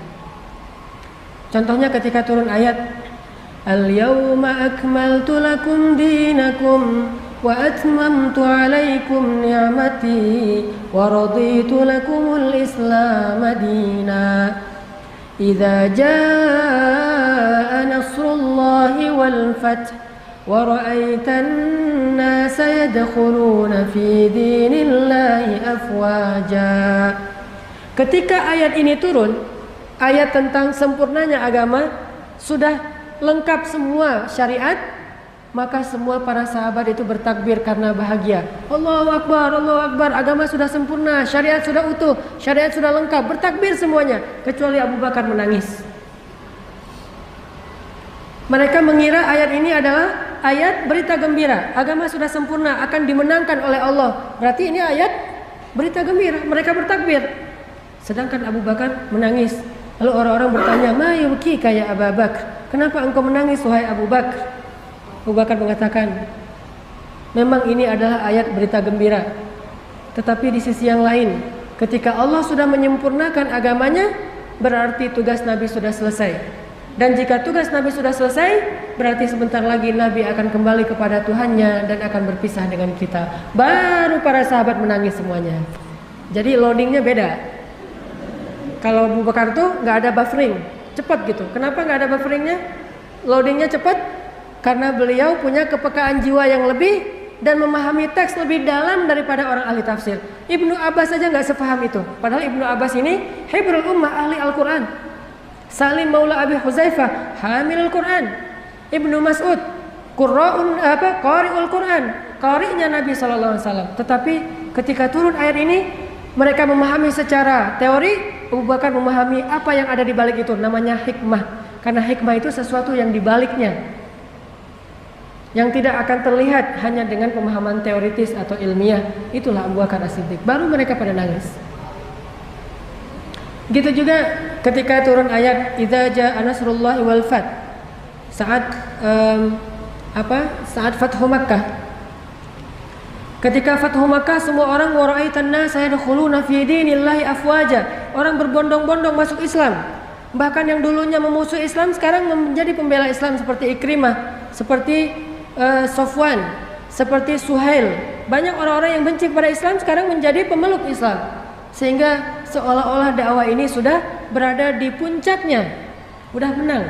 Contohnya ketika turun ayat Al-yawma akmaltu lakum dinakum wa atmamtu alaikum ni'mati wa raditu lakumul islam dina. Idza jaa nasrullahi wal fath wa ra'aitan nasa yadkhuluna fi dinillahi afwaja. Ketika ayat ini turun, ayat tentang sempurnanya agama, sudah lengkap semua syariat, maka semua para sahabat itu bertakbir karena bahagia. Allahu Akbar, Allahu Akbar, agama sudah sempurna, syariat sudah utuh, syariat sudah lengkap, bertakbir semuanya, kecuali Abu Bakar menangis. Mereka mengira ayat ini adalah ayat berita gembira, agama sudah sempurna, akan dimenangkan oleh Allah. Berarti ini ayat berita gembira, mereka bertakbir. Sedangkan Abu Bakar menangis. Lalu orang-orang bertanya, "Ma yubkika ya Abu Bakar? Kenapa engkau menangis wahai Abu Bakar?" Abu Bakar mengatakan, memang ini adalah ayat berita gembira, tetapi di sisi yang lain, ketika Allah sudah menyempurnakan agamanya, berarti tugas Nabi sudah selesai. Dan jika tugas Nabi sudah selesai, berarti sebentar lagi Nabi akan kembali kepada Tuhannya dan akan berpisah dengan kita. Baru para sahabat menangis semuanya. Jadi loadingnya beda. Kalau Abu Bakar tuh nggak ada buffering, cepat gitu. Kenapa nggak ada bufferingnya? Loadingnya cepat karena beliau punya kepekaan jiwa yang lebih dan memahami teks lebih dalam daripada orang ahli tafsir. Ibnu Abbas saja nggak sepaham itu. Padahal Ibnu Abbas ini hibrul ummah, ahli Al-Quran. Salim Maula Abi Huzaifah, hamilul Quran. Ibnu Mas'ud, qari'ul Quran, qari'nya Nabi SAW. Tetapi ketika turun ayat ini, mereka memahami secara teori. Abu Bakar memahami apa yang ada di balik itu, namanya hikmah. Karena hikmah itu sesuatu yang dibaliknya, yang tidak akan terlihat hanya dengan pemahaman teoritis atau ilmiah. Itulah Abu Bakar As-Siddiq. Baru mereka pada nangis. Gitu juga ketika turun ayat idza jaa nasrullahi wal fath. Saat saat Fathu Makkah. Ketika Fathu Makkah, semua orang waraitan nas yadkhuluna fi dinillahi afwaja. Orang berbondong-bondong masuk Islam. Bahkan yang dulunya memusuhi Islam sekarang menjadi pembela Islam seperti Ikrimah, seperti Sofwan, seperti Suhail. Banyak orang-orang yang benci kepada Islam sekarang menjadi pemeluk Islam. Sehingga seolah-olah dakwah ini sudah berada di puncaknya, sudah menang.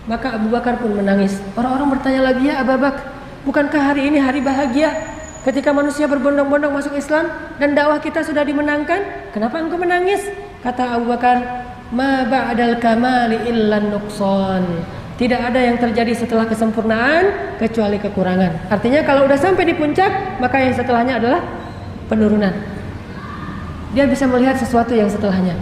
Maka Abu Bakar pun menangis. Orang-orang bertanya lagi, ya Abu Bakar, bukankah hari ini hari bahagia ketika manusia berbondong-bondong masuk Islam dan dakwah kita sudah dimenangkan? Kenapa engkau menangis? Kata Abu Bakar, ma ba'dal kamali illa nuqsan. Tidak ada yang terjadi setelah kesempurnaan kecuali kekurangan. Artinya kalau udah sampai di puncak, maka yang setelahnya adalah penurunan. Dia bisa melihat sesuatu yang setelahnya.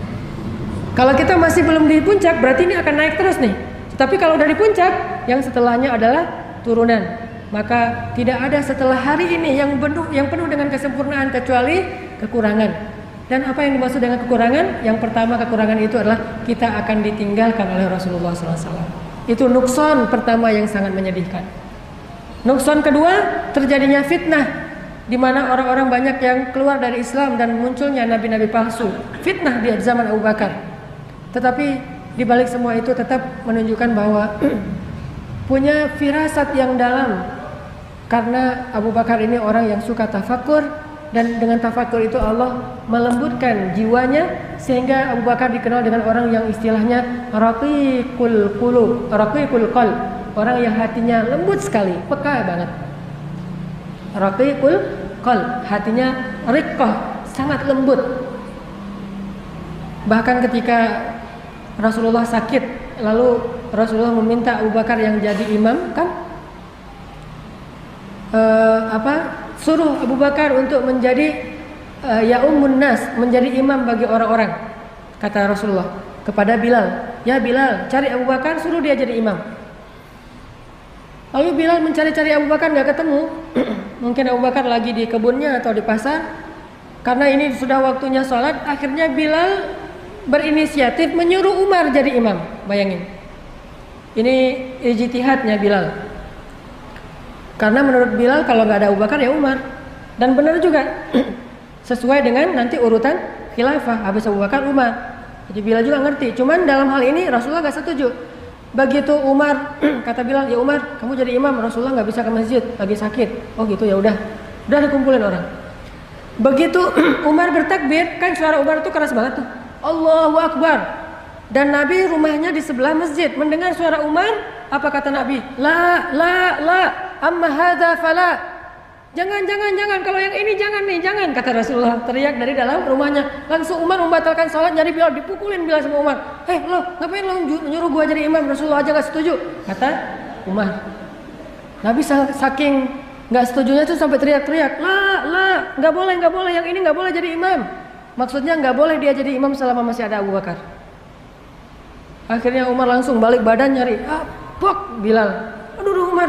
Kalau kita masih belum di puncak, berarti ini akan naik terus nih. Tapi kalau udah di puncak, yang setelahnya adalah turunan. Maka tidak ada setelah hari ini yang penuh dengan kesempurnaan kecuali kekurangan. Dan apa yang dimaksud dengan kekurangan? Yang pertama, kekurangan itu adalah kita akan ditinggalkan oleh Rasulullah SAW. Itu nukson pertama yang sangat menyedihkan. Nukson kedua, terjadinya fitnah, di mana orang-orang banyak yang keluar dari Islam dan munculnya nabi-nabi palsu. Fitnah di zaman Abu Bakar. Tetapi di balik semua itu tetap menunjukkan bahwa punya firasat yang dalam. Karena Abu Bakar ini orang yang suka tafakur, dan dengan tafakur itu Allah melembutkan jiwanya sehingga Abu Bakar dikenal dengan orang yang istilahnya raqiqul qulub, raqiqul qalb, orang yang hatinya lembut sekali, peka banget. Raqiqul qalb, hatinya riqqah, sangat lembut. Bahkan ketika Rasulullah sakit, lalu Rasulullah meminta Abu Bakar yang jadi imam, kan suruh Abu Bakar untuk menjadi ya'ummun nas, menjadi imam bagi orang-orang. Kata Rasulullah kepada Bilal, ya Bilal, cari Abu Bakar, suruh dia jadi imam. Lalu Bilal mencari-cari Abu Bakar, nggak ketemu. Mungkin Abu Bakar lagi di kebunnya atau di pasar. Karena ini sudah waktunya sholat, akhirnya Bilal berinisiatif menyuruh Umar jadi imam. Bayangin, ini ijtihadnya Bilal. Karena menurut Bilal kalau nggak ada Abu Bakar ya Umar. Dan benar juga, sesuai dengan nanti urutan khilafah. Habis Abu Bakar Umar. Jadi Bilal juga ngerti. Cuman dalam hal ini Rasulullah nggak setuju. Begitu Umar, kata Bilal, ya Umar, kamu jadi imam, Rasulullah nggak bisa ke masjid, lagi sakit. Oh gitu, ya udah dikumpulin orang. Begitu Umar bertakbir, kan suara Umar itu keras banget tuh, Allahu Akbar. Dan Nabi rumahnya di sebelah masjid, mendengar suara Umar, apa kata Nabi? La, amma hadza fala. Jangan, kalau yang ini jangan nih, jangan, kata Rasulullah, teriak dari dalam rumahnya. Langsung Umar membatalkan sholat, nyari Bilal, dipukulin Bilal sama Umar. Lo ngapain lo nyuruh gua jadi imam, Rasulullah aja gak setuju, kata Umar. Nabi saking gak setujunya tuh sampai teriak-teriak, la, gak boleh, yang ini gak boleh jadi imam. Maksudnya gak boleh dia jadi imam selama masih ada Abu Bakar. Akhirnya Umar langsung balik badan nyari, pok Bilal. Aduh Umar,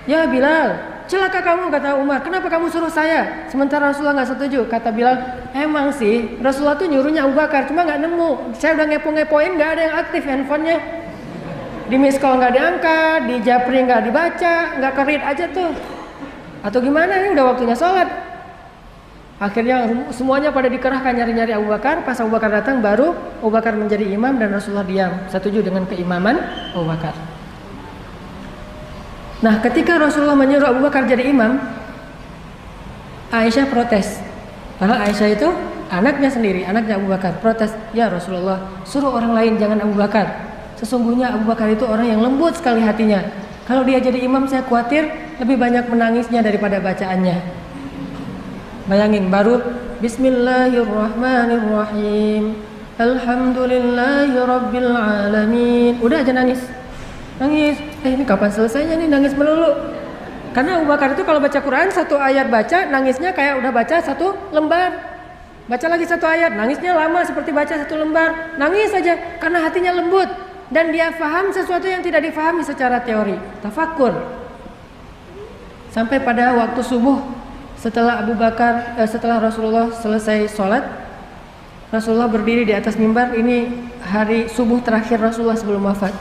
ya Bilal, celaka kamu, kata Umar. Kenapa kamu suruh saya? Sementara Rasulullah nggak setuju. Kata Bilal, emang sih Rasulullah tuh nyuruhnya Abu Bakar, cuma nggak nemu. Saya udah ngepo-ngepoin, nggak ada yang aktif handphonenya. Di miss call nggak diangkat, di japri nggak dibaca, nggak ke read aja tuh. Atau gimana? Ini udah waktunya sholat. Akhirnya semuanya pada dikerahkan nyari-nyari Abu Bakar. Pas Abu Bakar datang, baru Abu Bakar menjadi imam dan Rasulullah diam, setuju dengan keimaman Abu Bakar. Nah, ketika Rasulullah menyuruh Abu Bakar jadi imam, Aisyah protes. Padahal Aisyah itu anaknya sendiri, anaknya Abu Bakar, protes, "Ya Rasulullah, suruh orang lain, jangan Abu Bakar. Sesungguhnya Abu Bakar itu orang yang lembut sekali hatinya. Kalau dia jadi imam, saya khawatir lebih banyak menangisnya daripada bacaannya." Bayangin, baru Bismillahirrahmanirrahim, Alhamdulillahirabbil alamin, udah aja nangis. Ini kapan selesainya nih, nangis melulu. Karena Abu Bakar itu kalau baca Quran, satu ayat baca, nangisnya kayak udah baca satu lembar. Baca lagi satu ayat, nangisnya lama seperti baca satu lembar. Nangis saja karena hatinya lembut dan dia faham sesuatu yang tidak difahami secara teori, tafakkur. Sampai pada waktu subuh, setelah setelah Rasulullah selesai sholat, Rasulullah berdiri di atas mimbar. Ini hari subuh terakhir Rasulullah sebelum wafat.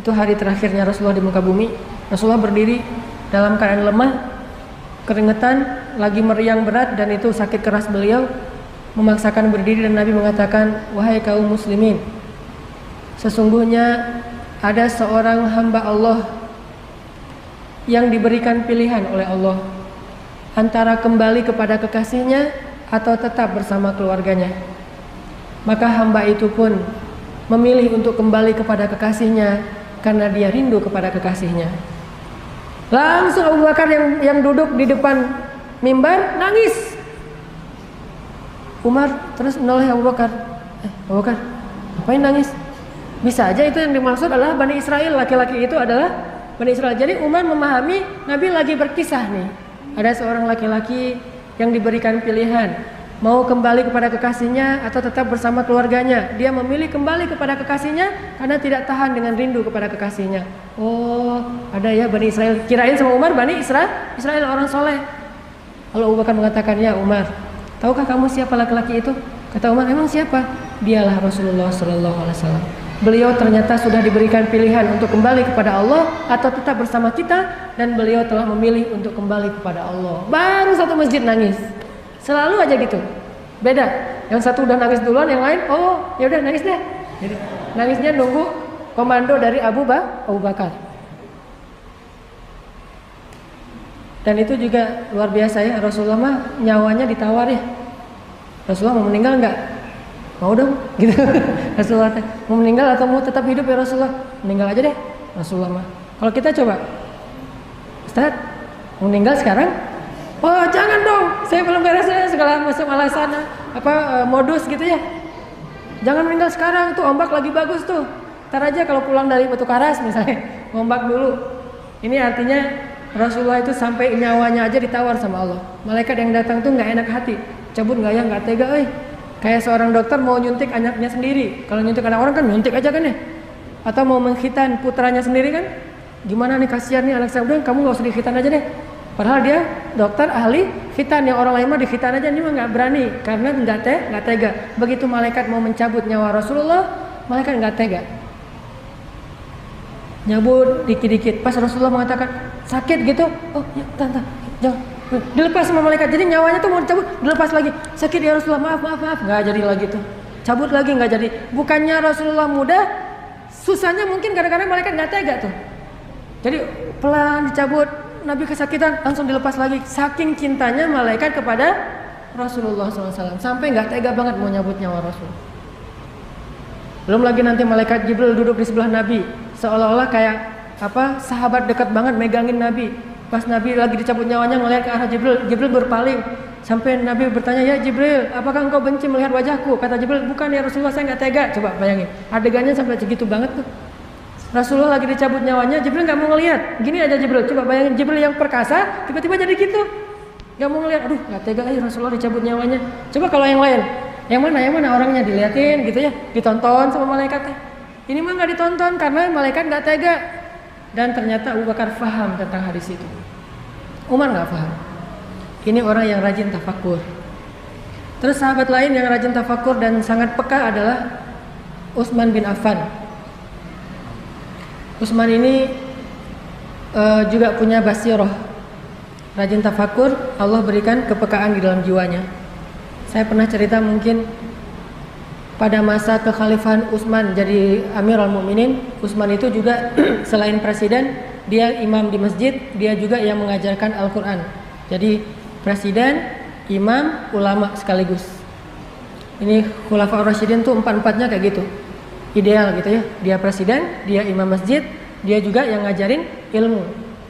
Itu hari terakhirnya Rasulullah di muka bumi. Rasulullah berdiri dalam keadaan lemah, keringetan, lagi meriang berat, dan itu sakit keras beliau memaksakan berdiri, dan Nabi mengatakan, "Wahai kaum muslimin, sesungguhnya ada seorang hamba Allah yang diberikan pilihan oleh Allah antara kembali kepada kekasihnya atau tetap bersama keluarganya. Maka hamba itu pun memilih untuk kembali kepada kekasihnya karena dia rindu kepada kekasihnya." Langsung Abu Bakar yang duduk di depan mimbar nangis. Umar terus menoleh Abu Bakar. Abu Bakar, ngapain nangis? Bisa aja itu yang dimaksud adalah Bani Israel, laki-laki itu adalah Bani Israel. Jadi Umar memahami Nabi lagi berkisah nih. Ada seorang laki-laki yang diberikan pilihan, mau kembali kepada kekasihnya atau tetap bersama keluarganya. Dia memilih kembali kepada kekasihnya karena tidak tahan dengan rindu kepada kekasihnya. Oh, ada ya Bani Israel. Kirain sama Umar Bani Israel orang soleh. Lalu Abu Bakar mengatakan, "Ya Umar, tahukah kamu siapa laki-laki itu?" Kata Umar, "Emang siapa?" "Dialah Rasulullah SAW. Beliau ternyata sudah diberikan pilihan untuk kembali kepada Allah atau tetap bersama kita, dan beliau telah memilih untuk kembali kepada Allah." Baru satu masjid nangis. Selalu aja gitu. Beda. Yang satu udah nangis duluan, yang lain, "Oh, ya udah nangis deh." Jadi, nangisnya nunggu komando dari Abu Bakar. Dan itu juga luar biasa ya, Rasulullah mah nyawanya ditawar ya. Rasulullah mau meninggal enggak? Mau dong gitu. Rasulullah mau meninggal atau mau tetap hidup ya Rasulullah? Meninggal aja deh Rasulullah mah. Kalau kita coba, Ustaz, mau meninggal sekarang? Oh jangan dong, saya belum beres segala macam alasan modus gitu ya. Jangan meninggal sekarang, tuh ombak lagi bagus tuh. Ntar aja kalau pulang dari Batu Karas misalnya, ngombak dulu. Ini artinya Rasulullah itu sampai nyawanya aja ditawar sama Allah. Malaikat yang datang tuh nggak enak hati, cabut nggak ya, nggak tega, Kayak seorang dokter mau nyuntik anaknya sendiri. Kalau nyuntik anak orang kan nyuntik aja kan ya. Atau mau mengkhitan putranya sendiri kan, gimana nih, kasihan nih anak saya, udah kamu nggak usah dikhitan aja deh. Padahal dia dokter ahli khitan, yang orang lain mah dikhitan aja, ini mah nggak berani karena nggak tega. Begitu malaikat mau mencabut nyawa Rasulullah, malaikat nggak tega, nyabut dikit-dikit. Pas Rasulullah mengatakan sakit gitu, oh ya tante, jangan, dilepas sama malaikat. Jadi nyawanya tuh mau dicabut, dilepas lagi. Sakit ya Rasulullah, maaf, nggak jadi lagi tuh, cabut lagi nggak jadi. Bukannya Rasulullah mudah, susahnya mungkin kadang-kadang malaikat nggak tega tuh. Jadi pelan dicabut, Nabi kesakitan langsung dilepas lagi. Saking cintanya malaikat kepada Rasulullah SAW, sampai nggak tega banget mau nyabut nyawa Rasul. Belum lagi nanti malaikat Jibril duduk di sebelah Nabi, seolah-olah kayak sahabat dekat banget megangin Nabi. Pas Nabi lagi dicabut nyawanya, ngelihat ke arah Jibril, Jibril berpaling. Sampai Nabi bertanya, "Ya Jibril, apakah engkau benci melihat wajahku?" Kata Jibril, "Bukan ya Rasulullah, saya nggak tega." Coba bayangin, adegannya sampai segitu banget tuh. Rasulullah lagi dicabut nyawanya, Jibril nggak mau ngelihat. Gini aja Jibril, coba bayangin Jibril yang perkasa, tiba-tiba jadi gitu, nggak mau ngelihat. Aduh, nggak tega Rasulullah dicabut nyawanya. Coba kalau yang lain, yang mana orangnya diliatin gitu ya, ditonton sama malaikatnya. Ini mah nggak ditonton karena malaikat nggak tega. Dan ternyata Abu Bakar faham tentang hadis itu. Umar nggak paham. Ini orang yang rajin tafakur. Terus sahabat lain yang rajin tafakur dan sangat peka adalah Utsman bin Affan. Utsman ini juga punya basirah. rajin tafakur, Allah berikan kepekaan di dalam jiwanya. Saya pernah cerita mungkin pada masa kekhalifahan Utsman jadi Amirul Mukminin, Utsman itu juga selain presiden, dia imam di masjid, dia juga yang mengajarkan Al-Quran. Jadi presiden, imam, ulama sekaligus. Ini Khulafaur Rasyidin tuh empat-empatnya kayak gitu, ideal gitu ya. Dia presiden, dia imam masjid, dia juga yang ngajarin ilmu.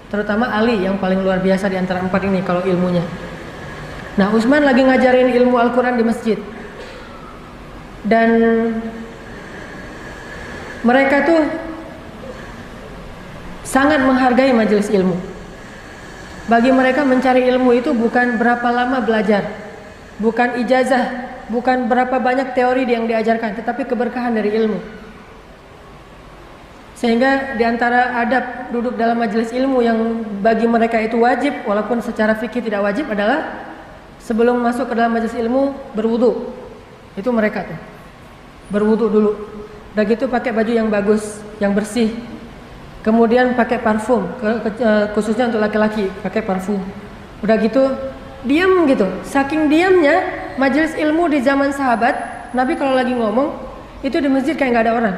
Terutama Ali yang paling luar biasa di antara empat ini kalau ilmunya. Nah, Utsman lagi ngajarin ilmu Al-Quran di masjid. Dan mereka tuh sangat menghargai majelis ilmu. Bagi mereka mencari ilmu itu bukan berapa lama belajar, bukan ijazah, bukan berapa banyak teori yang diajarkan, tetapi keberkahan dari ilmu. Sehingga diantara adab duduk dalam majelis ilmu yang bagi mereka itu wajib, walaupun secara fikih tidak wajib, adalah sebelum masuk ke dalam majelis ilmu berwudu. Itu mereka tuh berwudu dulu. Udah gitu pakai baju yang bagus, yang bersih. Kemudian pakai parfum, khususnya untuk laki-laki pakai parfum. Udah gitu diam gitu. Saking diamnya majelis ilmu di zaman sahabat, Nabi kalau lagi ngomong itu di masjid kayak nggak ada orang.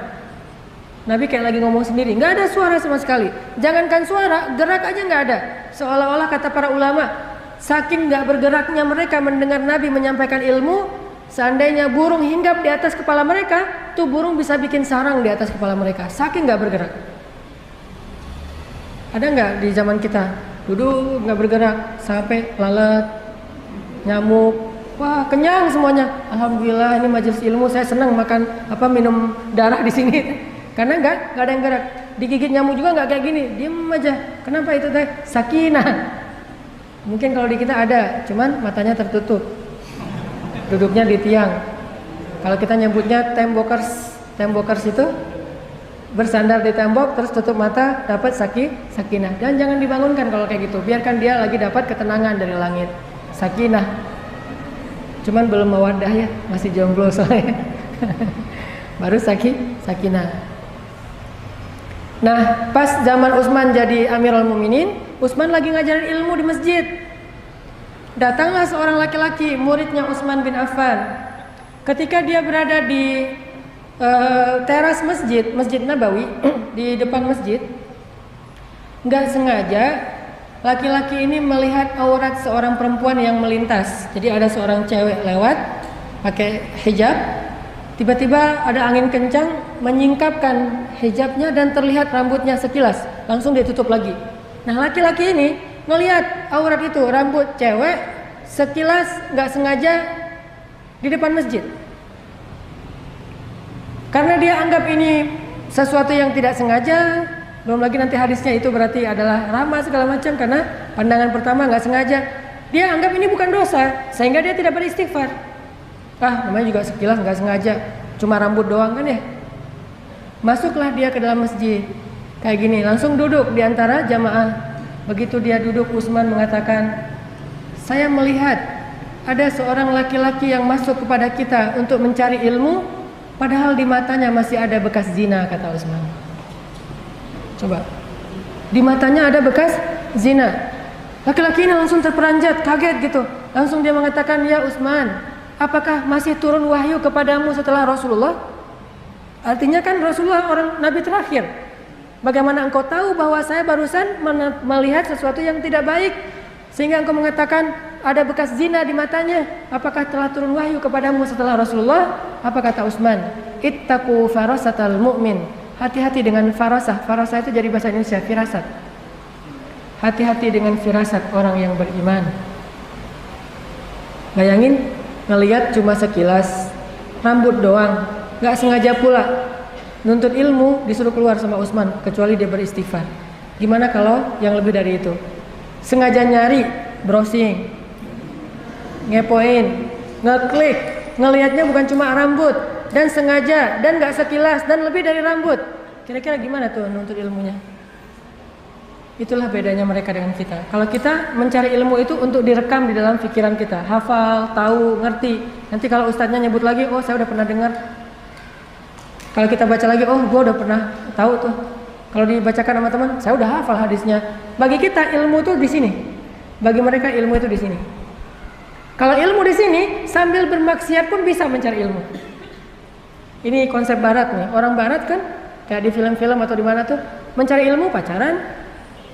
Nabi kayak lagi ngomong sendiri, nggak ada suara sama sekali. Jangankan suara, gerak aja nggak ada. Seolah-olah kata para ulama, saking nggak bergeraknya mereka mendengar Nabi menyampaikan ilmu, seandainya burung hinggap di atas kepala mereka, tuh burung bisa bikin sarang di atas kepala mereka. Saking nggak bergerak. Ada nggak di zaman kita duduk nggak bergerak sampai lalat, nyamuk, wah kenyang semuanya. Alhamdulillah ini majelis ilmu, saya senang makan minum darah di sini. Karena nggak ada yang gerak. Digigit nyamuk juga nggak kayak gini, diem aja. Kenapa itu teh? Sakinah. Mungkin kalau di kita ada, cuman matanya tertutup. Duduknya di tiang. Kalau kita nyebutnya tembokers itu bersandar di tembok terus tutup mata, dapat sakinah. Dan jangan dibangunkan kalau kayak gitu. Biarkan dia lagi dapat ketenangan dari langit. Sakinah. Cuman belum mawaddah ya, masih jomblo soalnya. Baru sakinah. Nah, pas zaman Utsman jadi Amirul Mukminin, Utsman lagi ngajarin ilmu di masjid. Datanglah seorang laki-laki, muridnya Utsman bin Affan. Ketika dia berada di teras Masjid Nabawi, di depan masjid, nggak sengaja laki-laki ini melihat aurat seorang perempuan yang melintas. Jadi ada seorang cewek lewat pakai hijab. Tiba-tiba ada angin kencang menyingkapkan hijabnya dan terlihat rambutnya sekilas, langsung ditutup lagi. Nah, laki-laki ini ngelihat aurat itu, rambut cewek sekilas nggak sengaja di depan masjid. Karena dia anggap ini sesuatu yang tidak sengaja, belum lagi nanti hadisnya itu berarti adalah ramah segala macam, karena pandangan pertama nggak sengaja. Dia anggap ini bukan dosa, sehingga dia tidak beristighfar. Namanya juga sekilas nggak sengaja, cuma rambut doang kan ya. Masuklah dia ke dalam masjid kayak gini, langsung duduk di antara jamaah. Begitu dia duduk, Utsman mengatakan, saya melihat ada seorang laki-laki yang masuk kepada kita untuk mencari ilmu, padahal di matanya masih ada bekas zina, kata Utsman. Coba, di matanya ada bekas zina. Laki-laki ini langsung terperanjat, kaget gitu. Langsung dia mengatakan, ya Utsman, apakah masih turun wahyu kepadamu setelah Rasulullah? Artinya kan Rasulullah orang Nabi terakhir. Bagaimana engkau tahu bahwa saya barusan melihat sesuatu yang tidak baik, sehingga engkau mengatakan ada bekas zina di matanya? Apakah telah turun wahyu kepadamu setelah Rasulullah? Apa kata Utsman? Ittaqu farasatal mu'min. Hati-hati dengan farasah. Farasah itu jadi bahasa Indonesia firasat. Hati-hati dengan firasat orang yang beriman. Bayangin, ngelihat cuma sekilas rambut doang, nggak sengaja pula nuntut ilmu, disuruh keluar sama Utsman kecuali dia beristighfar. Gimana kalau yang lebih dari itu? Sengaja nyari, browsing, ngepoin, ngeklik, ngelihatnya bukan cuma rambut, dan sengaja, dan nggak sekilas, dan lebih dari rambut. Kira-kira gimana tuh nuntut ilmunya? Itulah bedanya mereka dengan kita. Kalau kita mencari ilmu itu untuk direkam di dalam pikiran kita, hafal, tahu, ngerti. Nanti kalau ustadznya nyebut lagi, oh saya udah pernah dengar. Kalau kita baca lagi, oh gue udah pernah tahu tuh. Kalau dibacakan sama teman, saya udah hafal hadisnya. Bagi kita ilmu tuh di sini. Bagi mereka ilmu itu di sini. Kalau ilmu di sini, sambil bermaksiat pun bisa mencari ilmu. Ini konsep barat nih. Orang barat kan kayak di film-film atau di mana tuh mencari ilmu pacaran.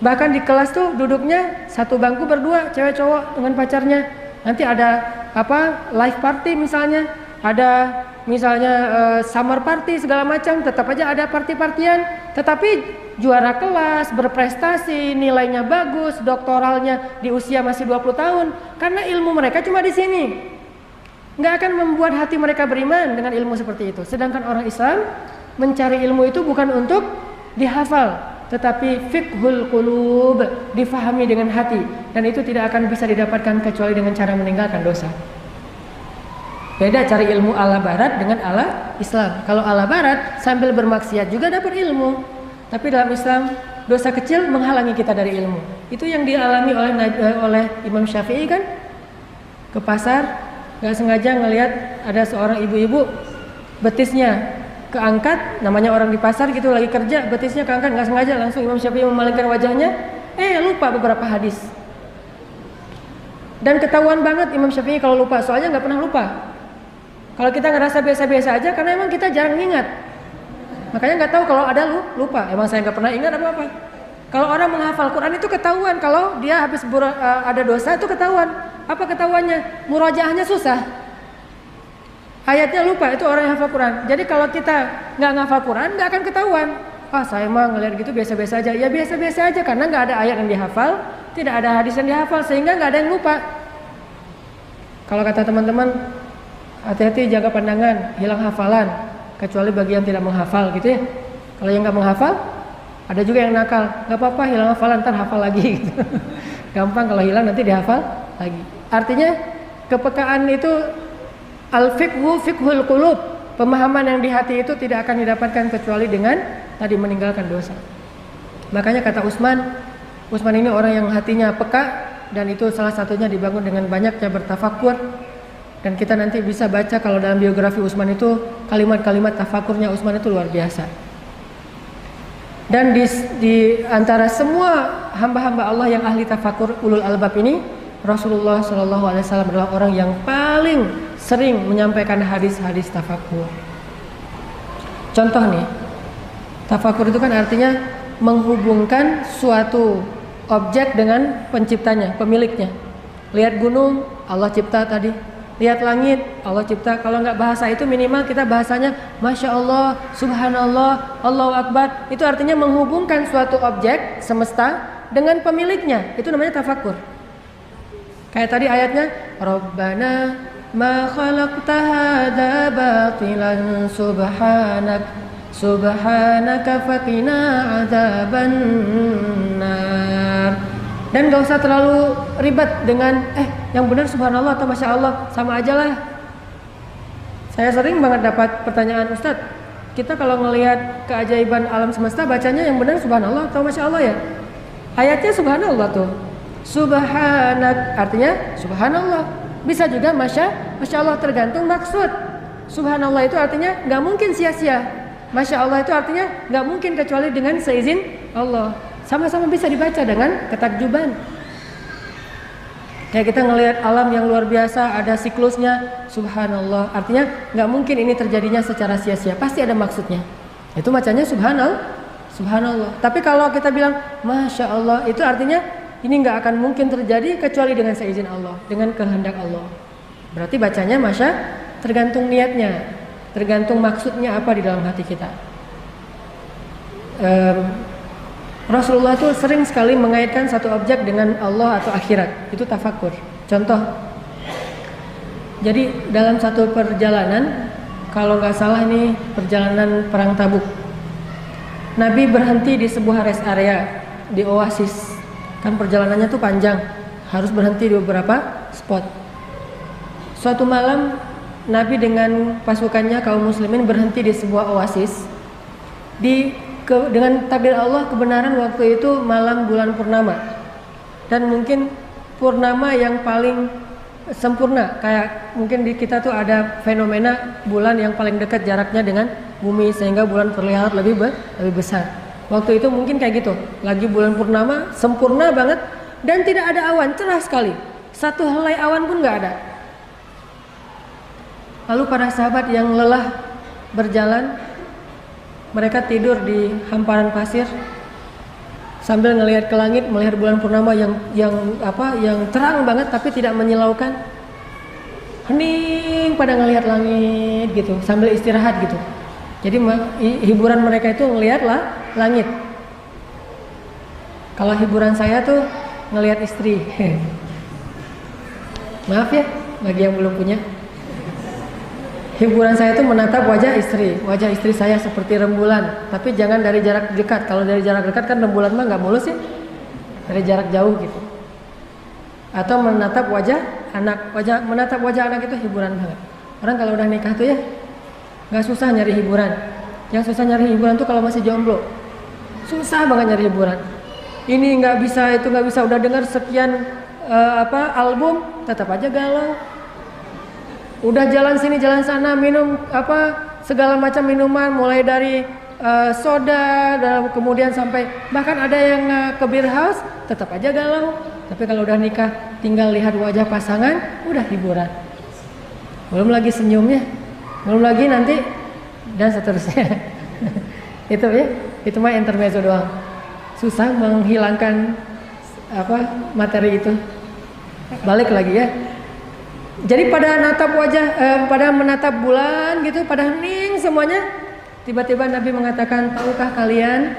Bahkan di kelas tuh duduknya satu bangku berdua, cewek cowok dengan pacarnya. Nanti ada live party misalnya, ada misalnya summer party segala macam, tetap aja ada party-partian. Tetapi juara kelas, berprestasi, nilainya bagus, doktoralnya di usia masih 20 tahun. Karena ilmu mereka cuma di sini. Nggak akan membuat hati mereka beriman dengan ilmu seperti itu. Sedangkan orang Islam mencari ilmu itu bukan untuk dihafal, tetapi fiqhul qulub, difahami dengan hati. Dan itu tidak akan bisa didapatkan kecuali dengan cara meninggalkan dosa. Beda cari ilmu ala barat dengan ala Islam. Kalau ala barat sambil bermaksiat juga dapat ilmu. Tapi dalam Islam dosa kecil menghalangi kita dari ilmu. Itu yang dialami oleh Imam Syafi'i kan. Ke pasar gak sengaja ngelihat ada seorang ibu-ibu betisnya keangkat, namanya orang di pasar gitu lagi kerja, betisnya keangkat gak sengaja, langsung Imam Syafi'i memalingkan wajahnya, lupa beberapa hadis. Dan ketahuan banget Imam Syafi'i kalau lupa, soalnya gak pernah lupa. Kalau kita ngerasa biasa-biasa aja karena emang kita jarang ingat. Makanya nggak tahu kalau ada lupa. Emang saya nggak pernah ingat apa-apa. Kalau orang menghafal Quran itu ketahuan. Kalau dia habis ada dosa itu ketahuan. Apa ketahuannya? Murojaahnya susah. Ayatnya lupa, itu orang yang hafal Quran. Jadi kalau kita nggak ngafal Quran nggak akan ketahuan. Saya mah ngelihat gitu biasa-biasa aja. Ya biasa-biasa aja karena nggak ada ayat yang dihafal, tidak ada hadis yang dihafal sehingga nggak ada yang lupa. Kalau kata teman-teman, hati-hati jaga pandangan, hilang hafalan. Kecuali bagi yang tidak menghafal gitu ya. Kalau yang nggak menghafal, ada juga yang nakal. Nggak apa-apa, hilang hafalan, ntar hafal lagi gitu. Gampang kalau hilang nanti dihafal lagi. Artinya kepekaan itu al-fiqhu fiqhul qulub. Pemahaman yang di hati itu tidak akan didapatkan kecuali dengan tadi meninggalkan dosa. Makanya kata Utsman ini orang yang hatinya peka, dan itu salah satunya dibangun dengan banyaknya bertafakur. Dan kita nanti bisa baca kalau dalam biografi Utsman itu kalimat-kalimat tafakurnya Utsman itu luar biasa. Dan di antara semua hamba-hamba Allah yang ahli tafakur ulul albab ini, Rasulullah SAW adalah orang yang paling sering menyampaikan hadis-hadis tafakur. Contoh nih, tafakur itu kan artinya menghubungkan suatu objek dengan penciptanya, pemiliknya. Lihat gunung, Allah cipta tadi. Lihat langit, Allah cipta. Kalau nggak bahasa itu minimal kita bahasanya Masya Allah, Subhanallah, Allahu Akbar. Itu artinya menghubungkan suatu objek semesta dengan pemiliknya. Itu namanya tafakur. Kayak tadi ayatnya Rabbana ma khalaqta hadza batilan subhanaka faqina adzabannar. Dan gak usah terlalu ribet dengan yang benar subhanallah atau masya Allah, sama aja lah. Saya sering banget dapat pertanyaan, Ustadz, kita kalau ngelihat keajaiban alam semesta bacanya yang benar subhanallah atau masya Allah ya? Ayatnya subhanallah tuh. Subhanak artinya subhanallah. Bisa juga masya Allah, tergantung maksud. Subhanallah itu artinya gak mungkin sia-sia. Masya Allah itu artinya gak mungkin kecuali dengan seizin Allah. Sama-sama bisa dibaca dengan ketakjuban. Kayak kita ngelihat alam yang luar biasa, ada siklusnya, subhanallah. Artinya nggak mungkin ini terjadinya secara sia-sia, pasti ada maksudnya. Itu bacanya subhanallah. Tapi kalau kita bilang masya Allah, itu artinya ini nggak akan mungkin terjadi kecuali dengan seizin Allah, dengan kehendak Allah. Berarti bacanya tergantung niatnya, tergantung maksudnya apa di dalam hati kita. Rasulullah itu sering sekali mengaitkan satu objek dengan Allah atau akhirat. Itu tafakur. Contoh, jadi dalam satu perjalanan, kalau nggak salah ini perjalanan perang Tabuk, Nabi berhenti di sebuah rest area di oasis. Kan perjalanannya tuh panjang, harus berhenti di beberapa spot. Suatu malam Nabi dengan pasukannya kaum muslimin berhenti di sebuah oasis. Dengan takdir Allah, kebenaran waktu itu malam bulan purnama, dan mungkin purnama yang paling sempurna. Kayak mungkin di kita tuh ada fenomena bulan yang paling dekat jaraknya dengan bumi sehingga bulan terlihat lebih besar. Waktu itu mungkin kayak gitu, lagi bulan purnama sempurna banget, dan tidak ada awan, cerah sekali. Satu helai awan pun nggak ada. Lalu para sahabat yang lelah berjalan, mereka tidur di hamparan pasir sambil ngelihat ke langit, melihat bulan purnama yang terang banget tapi tidak menyilaukan. Hening pada ngelihat langit gitu sambil istirahat gitu. Jadi hiburan mereka itu ngelihat langit. Kalau hiburan saya tuh ngelihat istri. Maaf ya bagi yang belum punya. Hiburan saya itu menatap wajah istri saya seperti rembulan, tapi jangan dari jarak dekat. Kalau dari jarak dekat kan rembulan mah nggak mulus ya, dari jarak jauh gitu. Atau menatap wajah anak, menatap wajah anak itu hiburan banget. Orang kalau udah nikah tuh ya nggak susah nyari hiburan. Yang susah nyari hiburan tuh kalau masih jomblo, susah banget nyari hiburan. Ini nggak bisa, itu nggak bisa. Udah dengar sekian album, tetap aja galau. Udah jalan sini jalan sana, minum segala macam minuman, mulai dari soda, dan kemudian sampai bahkan ada yang ke beer house, tetap aja galau. Tapi kalau udah nikah, tinggal lihat wajah pasangan, udah hiburan. Belum lagi senyumnya, belum lagi nanti dan seterusnya. Itu ya, itu mah intermezzo doang. Susah menghilangkan materi itu. Balik lagi ya. Jadi pada pada menatap bulan gitu, pada hening semuanya. Tiba-tiba Nabi mengatakan, tahukah kalian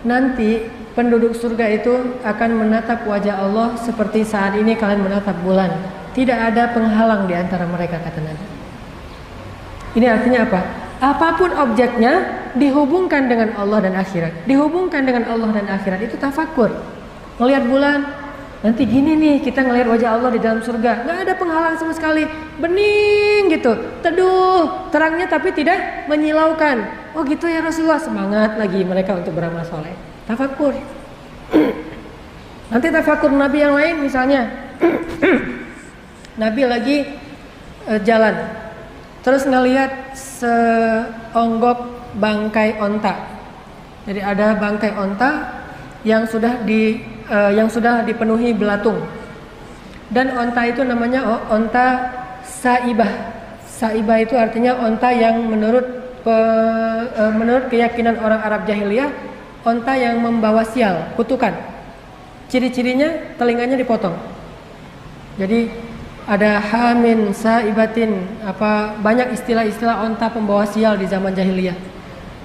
nanti penduduk surga itu akan menatap wajah Allah seperti saat ini kalian menatap bulan. Tidak ada penghalang di antara mereka, kata Nabi. Ini artinya apa? Apapun objeknya dihubungkan dengan Allah dan akhirat. Dihubungkan dengan Allah dan akhirat itu tafakur. Melihat bulan, nanti gini nih kita ngelihat wajah Allah di dalam surga, nggak ada penghalang sama sekali, bening gitu, teduh, terangnya tapi tidak menyilaukan. Oh gitu ya Rasulullah, semangat lagi mereka untuk beramal soleh. Tafakur. Nanti tafakur Nabi yang lain misalnya, Nabi lagi jalan, terus ngelihat seonggok bangkai onta. Jadi ada bangkai onta yang sudah dipenuhi belatung, dan onta itu namanya onta saibah. Saibah itu artinya onta yang menurut keyakinan orang Arab jahiliyah, onta yang membawa sial, kutukan. Ciri-cirinya telinganya dipotong. Jadi ada hamin, saibatin, banyak istilah-istilah onta pembawa sial di zaman jahiliyah.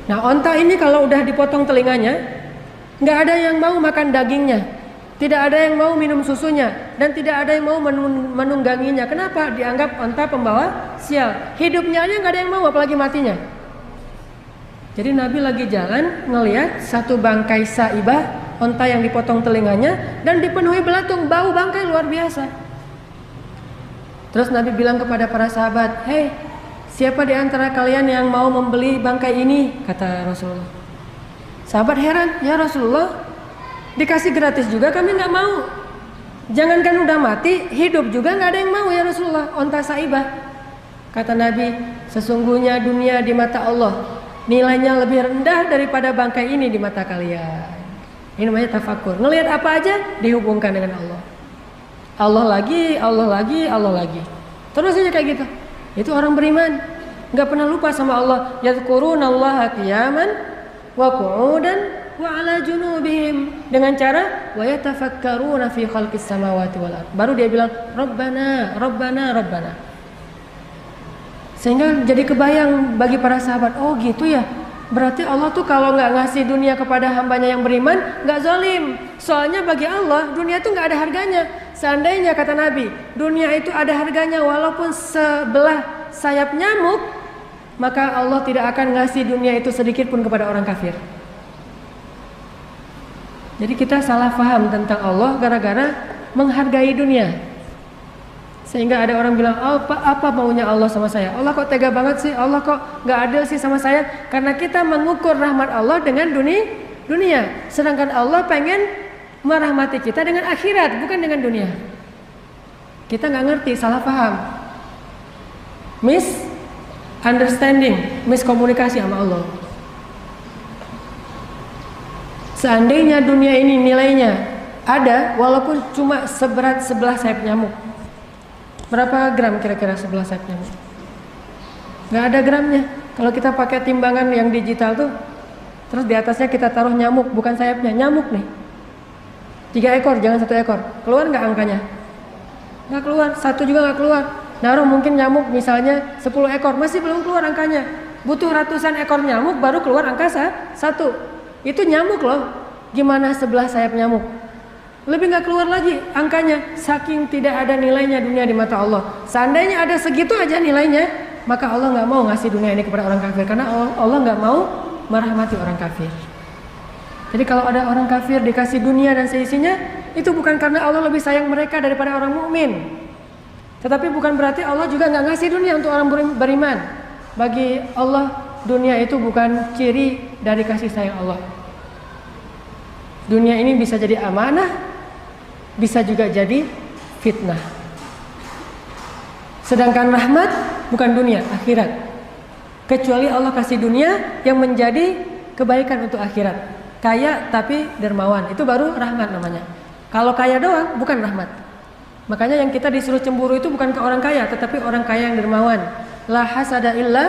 Nah onta ini kalau udah dipotong telinganya, nggak ada yang mau makan dagingnya, tidak ada yang mau minum susunya, dan tidak ada yang mau menungganginya. Kenapa? Dianggap onta pembawa sial. Hidupnya aja nggak ada yang mau, apalagi matinya. Jadi Nabi lagi jalan ngelihat satu bangkai saibah, onta yang dipotong telinganya dan dipenuhi belatung, bau bangkai luar biasa. Terus Nabi bilang kepada para sahabat, "Hei, siapa di antara kalian yang mau membeli bangkai ini?" kata Rasulullah. Sahabat heran, "Ya Rasulullah, dikasih gratis juga kami nggak mau. Jangankan udah mati, hidup juga nggak ada yang mau ya Rasulullah, onta saibah." Kata Nabi, "Sesungguhnya dunia di mata Allah nilainya lebih rendah daripada bangkai ini di mata kalian." Ini namanya tafakur. Ngelihat apa aja dihubungkan dengan Allah. Allah lagi, Allah lagi, Allah lagi. Terus aja kayak gitu. Itu orang beriman, nggak pernah lupa sama Allah. Yadhkurunallaha qiyaman wa qu'udan wa 'ala junubihim, dengan cara wa yatafakkaruna fi khalqis samawati wal ard. Baru dia bilang Rabbana, Rabbana, Rabbana. Sehingga jadi kebayang bagi para sahabat, oh gitu ya. Berarti Allah tuh kalau nggak ngasih dunia kepada hambanya yang beriman, nggak zalim. Soalnya bagi Allah dunia itu nggak ada harganya. Seandainya kata Nabi, dunia itu ada harganya walaupun sebelah sayap nyamuk, maka Allah tidak akan ngasih dunia itu sedikit pun kepada orang kafir. Jadi kita salah paham tentang Allah gara-gara menghargai dunia. Sehingga ada orang bilang, oh, apa maunya Allah sama saya? Allah kok tega banget sih? Allah kok gak adil sih sama saya? Karena kita mengukur rahmat Allah dengan dunia. Sedangkan Allah pengen merahmati kita dengan akhirat, bukan dengan dunia. Kita gak ngerti, salah paham, misunderstanding, miskomunikasi sama Allah. Seandainya dunia ini nilainya ada walaupun cuma seberat sebelah sayap nyamuk. Berapa gram kira-kira sebelah sayap nyamuk? Nggak ada gramnya. Kalau kita pakai timbangan yang digital tuh, terus di atasnya kita taruh nyamuk, bukan sayapnya, nyamuk nih. 3 ekor, jangan 1 ekor. Keluar nggak angkanya? Nggak keluar, 1 juga nggak keluar. Naruh mungkin nyamuk misalnya 10 ekor, masih belum keluar angkanya. Butuh ratusan ekor nyamuk baru keluar angka 1. Itu nyamuk loh. Gimana sebelah sayap nyamuk? Lebih nggak keluar lagi angkanya, saking tidak ada nilainya dunia di mata Allah. Seandainya ada segitu aja nilainya, maka Allah nggak mau ngasih dunia ini kepada orang kafir, karena Allah nggak mau merahmati orang kafir. Jadi kalau ada orang kafir dikasih dunia dan seisinya, itu bukan karena Allah lebih sayang mereka daripada orang mukmin, tetapi bukan berarti Allah juga nggak ngasih dunia untuk orang beriman. Bagi Allah dunia itu bukan ciri dari kasih sayang Allah. Dunia ini bisa jadi amanah, bisa juga jadi fitnah. Sedangkan rahmat bukan dunia, akhirat. Kecuali Allah kasih dunia yang menjadi kebaikan untuk akhirat. Kaya tapi dermawan, itu baru rahmat namanya. Kalau kaya doang bukan rahmat. Makanya yang kita disuruh cemburu itu bukan ke orang kaya, tetapi orang kaya yang dermawan. La hasada illa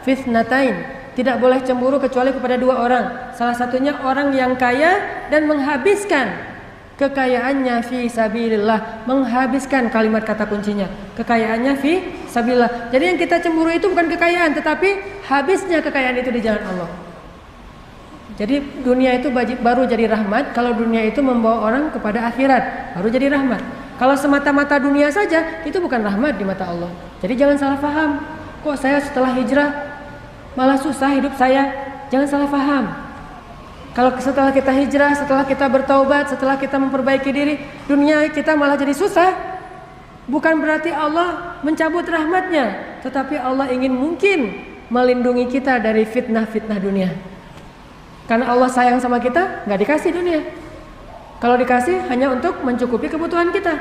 fitnatain. Tidak boleh cemburu kecuali kepada 2 orang. Salah satunya orang yang kaya dan menghabiskan kekayaannya fi sabilillah. Menghabiskan kalimat kata kuncinya, kekayaannya fi sabilillah. Jadi yang kita cemburu itu bukan kekayaan, tetapi habisnya kekayaan itu di jalan Allah. Jadi dunia itu baru jadi rahmat kalau dunia itu membawa orang kepada akhirat, baru jadi rahmat. Kalau semata-mata dunia saja, itu bukan rahmat di mata Allah. Jadi jangan salah paham. Kok saya setelah hijrah malah susah hidup saya? Jangan salah paham. Kalau setelah kita hijrah, setelah kita bertaubat, setelah kita memperbaiki diri, dunia kita malah jadi susah. Bukan berarti Allah mencabut rahmatnya, tetapi Allah ingin mungkin melindungi kita dari fitnah-fitnah dunia. Karena Allah sayang sama kita, nggak dikasih dunia. Kalau dikasih hanya untuk mencukupi kebutuhan kita,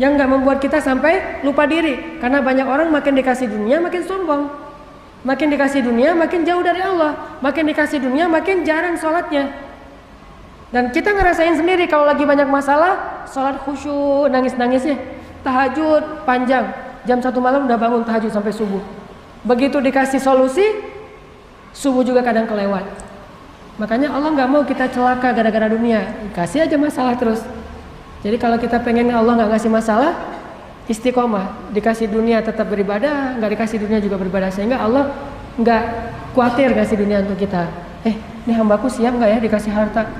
yang nggak membuat kita sampai lupa diri. Karena banyak orang makin dikasih dunia makin sombong, makin dikasih dunia makin jauh dari Allah, makin dikasih dunia makin jarang sholatnya. Dan kita ngerasain sendiri kalau lagi banyak masalah, sholat khusyuk, nangis-nangisnya, tahajud panjang, jam 1 malam udah bangun tahajud sampai subuh. Begitu dikasih solusi, subuh juga kadang kelewat. Makanya Allah nggak mau kita celaka gara-gara dunia, kasih aja masalah terus. Jadi kalau kita pengen Allah nggak ngasih masalah, istiqomah, dikasih dunia tetap beribadah, nggak dikasih dunia juga beribadah, sehingga Allah nggak khawatir ngasih dunia untuk kita. Ini hambaku siap nggak ya dikasih harta?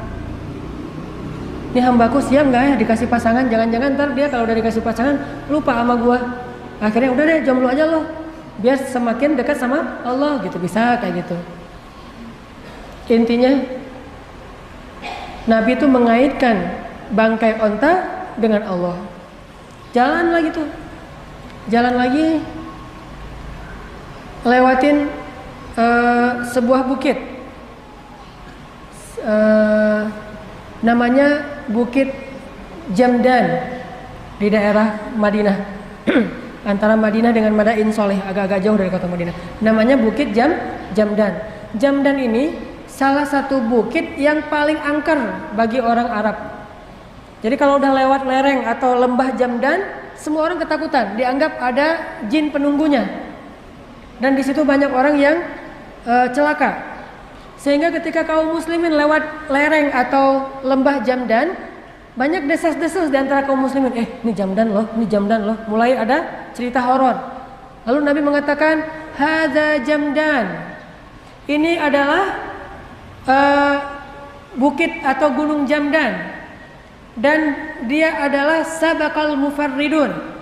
Ini hambaku siap nggak ya dikasih pasangan? Jangan-jangan ntar dia kalau udah dikasih pasangan lupa sama gua. Akhirnya udah deh jomblo aja loh, biar semakin dekat sama Allah gitu, bisa kayak gitu. Intinya Nabi itu mengaitkan bangkai onta dengan Allah. Jalan lagi tuh, jalan lagi, lewatin sebuah bukit, namanya Bukit Jamdan di daerah Madinah. Antara Madinah dengan Madain Soleh, agak-agak jauh dari kota Madinah. Namanya Bukit Jamdan. Jamdan ini salah satu bukit yang paling angker bagi orang Arab. Jadi kalau udah lewat lereng atau lembah Jamdan, semua orang ketakutan, dianggap ada jin penunggunya. Dan di situ banyak orang yang celaka. Sehingga ketika kaum muslimin lewat lereng atau lembah Jamdan, banyak desas-desus di antara kaum muslimin, ini Jamdan loh, ini Jamdan loh. Mulai ada cerita horor. Lalu Nabi mengatakan, hadza Jamdan. Ini adalah bukit atau gunung Jamdan, dan dia adalah sabaqal mufarridun.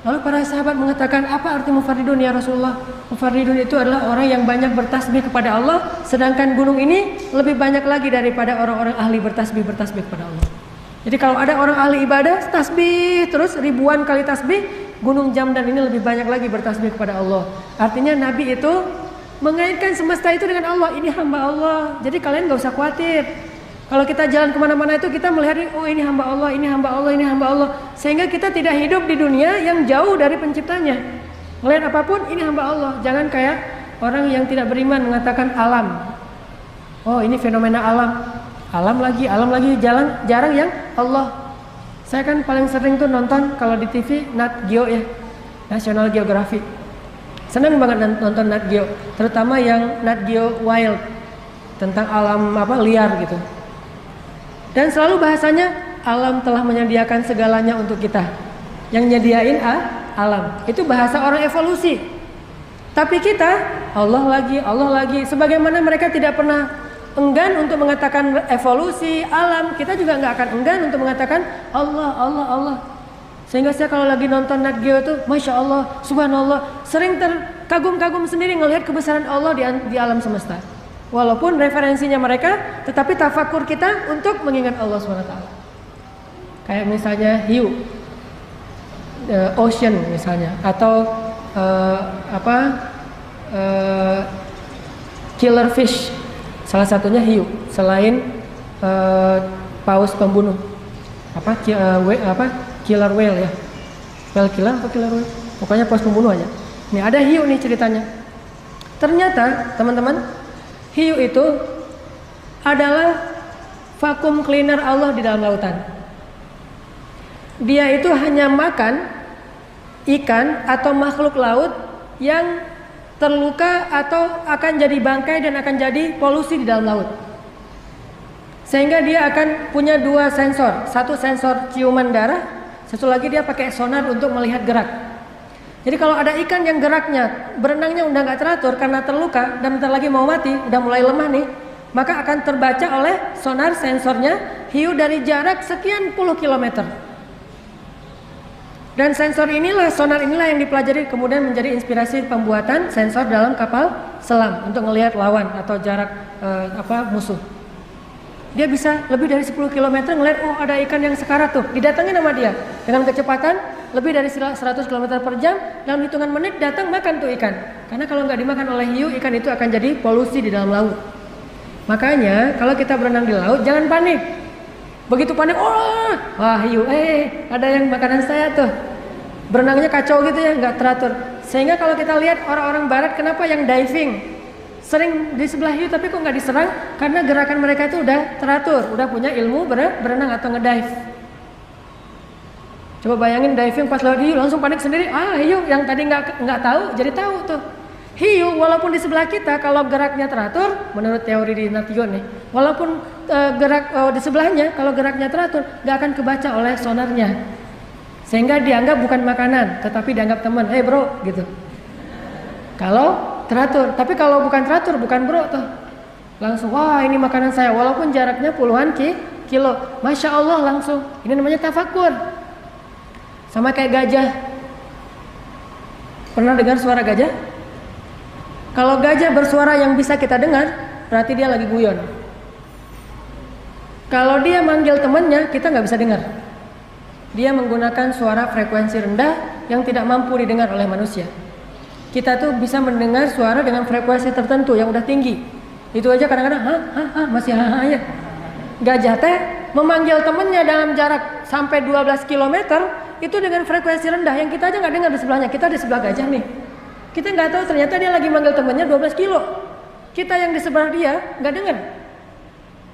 Lalu para sahabat mengatakan, apa arti mufarridun ya Rasulullah? Mufarridun itu adalah orang yang banyak bertasbih kepada Allah, sedangkan gunung ini lebih banyak lagi daripada orang-orang ahli bertasbih kepada Allah. Jadi kalau ada orang ahli ibadah tasbih terus ribuan kali tasbih, gunung Jamdan ini lebih banyak lagi bertasbih kepada Allah. Artinya Nabi itu mengaitkan semesta itu dengan Allah. Ini hamba Allah, jadi kalian gak usah khawatir. Kalau kita jalan kemana-mana itu kita melihat, oh ini hamba Allah, ini hamba Allah, ini hamba Allah. Sehingga kita tidak hidup di dunia yang jauh dari penciptanya. Melihat apapun, ini hamba Allah. Jangan kayak orang yang tidak beriman mengatakan alam. Oh ini fenomena alam. alam lagi, jarang yang Allah. Saya kan paling sering tuh nonton kalau di TV Nat Geo ya, National Geographic. Senang banget nonton Nat Geo, terutama yang Nat Geo Wild tentang alam liar gitu. Dan selalu bahasanya alam telah menyediakan segalanya untuk kita. Yang nyediain alam. Itu bahasa orang evolusi. Tapi kita Allah lagi. Sebagaimana mereka tidak pernah enggan untuk mengatakan evolusi alam, kita juga nggak akan enggan untuk mengatakan Allah. Sehingga saya kalau lagi nonton Nat Geo tuh, Masya Allah, Subhanallah, sering terkagum-kagum sendiri ngelihat kebesaran Allah di alam semesta. Walaupun referensinya mereka, tetapi tafakur kita untuk mengingat Allah SWT. Kayak misalnya hiu, ocean misalnya, atau killer fish. Salah satunya hiu, selain paus pembunuh. Killer whale ya. Whale killer atau killer whale? Pokoknya paus pembunuh aja. Nih ada hiu nih ceritanya. Ternyata teman-teman, hiu itu adalah vacuum cleaner Allah di dalam lautan. Dia itu hanya makan ikan atau makhluk laut yang terluka atau akan jadi bangkai dan akan jadi polusi di dalam laut. Sehingga dia akan punya dua sensor. Satu sensor ciuman darah, satu lagi dia pakai sonar untuk melihat gerak. Jadi kalau ada ikan yang geraknya, berenangnya udah nggak teratur karena terluka dan bentar lagi mau mati, udah mulai lemah nih, maka akan terbaca oleh sonar sensornya hiu dari jarak sekian puluh kilometer. Dan sensor inilah, sonar inilah yang dipelajari kemudian menjadi inspirasi pembuatan sensor dalam kapal selam untuk melihat lawan atau jarak musuh. Dia bisa lebih dari 10 km ngelihat, oh ada ikan yang sekarat tuh, didatangin sama dia dengan kecepatan lebih dari 100 km per jam, dalam hitungan menit datang makan tuh ikan. Karena kalau nggak dimakan oleh hiu, ikan itu akan jadi polusi di dalam laut. Makanya kalau kita berenang di laut jangan panik. Begitu panik, wah hiu, ada yang makanan saya tuh. Berenangnya kacau gitu ya, nggak teratur. Sehingga kalau kita lihat orang-orang barat, kenapa yang diving sering di sebelah hiu tapi kok nggak diserang? Karena gerakan mereka itu udah teratur, udah punya ilmu berenang atau ngedive. Coba bayangin diving pas lewat hiu langsung panik sendiri. Hiu yang tadi nggak tahu jadi tahu tuh. Hiu walaupun di sebelah kita kalau geraknya teratur, menurut teori di Nation nih, walaupun gerak di sebelahnya kalau geraknya teratur nggak akan kebaca oleh sonarnya, sehingga dianggap bukan makanan tetapi dianggap teman. Bro gitu. Kalau teratur, tapi kalau bukan teratur bukan bro tuh, langsung wah ini makanan saya walaupun jaraknya puluhan kilo, Masya Allah langsung. Ini namanya tafakur. Sama kayak gajah. Pernah dengar suara gajah? Kalau gajah bersuara yang bisa kita dengar, berarti dia lagi guyon. Kalau dia manggil temannya, kita nggak bisa dengar. Dia menggunakan suara frekuensi rendah yang tidak mampu didengar oleh manusia. Kita tuh bisa mendengar suara dengan frekuensi tertentu yang udah tinggi. Itu aja kadang-kadang, masih ya. Gajah teh memanggil temannya dalam jarak sampai 12 km itu dengan frekuensi rendah yang kita aja nggak dengar di sebelahnya. Kita di sebelah gajah nih. Kita nggak tahu ternyata dia lagi manggil temannya 12 kilo. Kita yang di sebelah dia nggak dengar.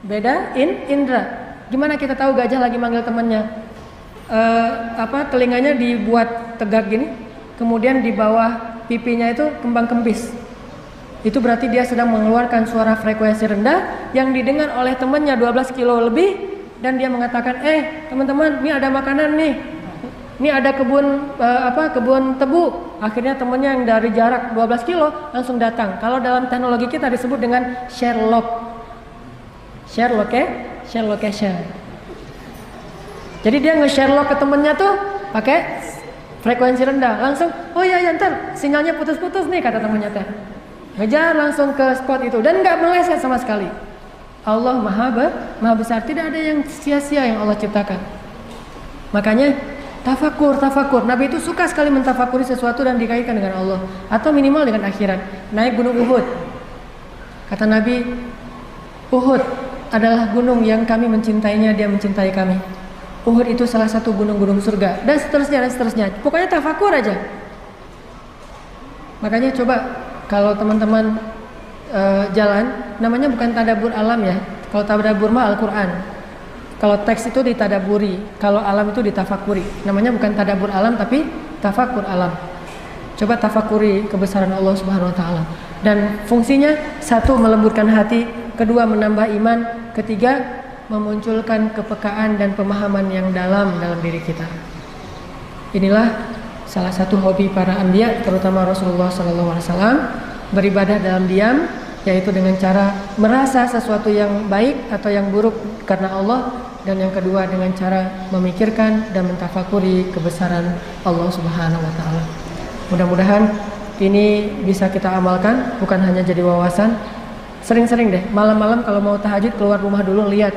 Beda indra. Gimana kita tahu gajah lagi manggil temannya? Telinganya dibuat tegak gini, kemudian di bawah pipinya itu kembang kempis. Itu berarti dia sedang mengeluarkan suara frekuensi rendah yang didengar oleh temannya 12 kilo lebih, dan dia mengatakan, teman-teman, ini ada makanan nih. Ini ada kebun tebu. Akhirnya temennya yang dari jarak 12 kilo langsung datang. Kalau dalam teknologi kita disebut dengan share location. Jadi dia nge-share lock ke temennya tuh pakai frekuensi rendah. Langsung, oh iya ntar sinyalnya putus-putus nih kata temennya teh. Ngejar langsung ke spot itu dan nggak meleset sama sekali. Allah maha besar, tidak ada yang sia-sia yang Allah ciptakan. Makanya tafakur. Nabi itu suka sekali mentafakuri sesuatu dan dikaitkan dengan Allah atau minimal dengan akhirat. Naik gunung Uhud. Kata Nabi, Uhud adalah gunung yang kami mencintainya, dia mencintai kami. Uhud itu salah satu gunung-gunung surga dan seterusnya. Pokoknya tafakur aja. Makanya coba kalau teman-teman jalan, namanya bukan tadabbur alam ya, Kalau tadabbur mah Al-Quran. Kalau teks itu ditadaburi, kalau alam itu ditafakuri. Namanya bukan tadabbur alam tapi tafakur alam. Coba tafakuri kebesaran Allah Subhanahu wa taala. Dan fungsinya satu melembutkan hati, kedua menambah iman, ketiga memunculkan kepekaan dan pemahaman yang dalam diri kita. Inilah salah satu hobi para anbiya, terutama Rasulullah SAW, beribadah dalam diam, yaitu dengan cara merasa sesuatu yang baik atau yang buruk karena Allah, dan yang kedua dengan cara memikirkan dan mentafakuri kebesaran Allah Subhanahu wa taala. Mudah-mudahan ini bisa kita amalkan, bukan hanya jadi wawasan. Sering-sering deh malam-malam kalau mau tahajud keluar rumah dulu, lihat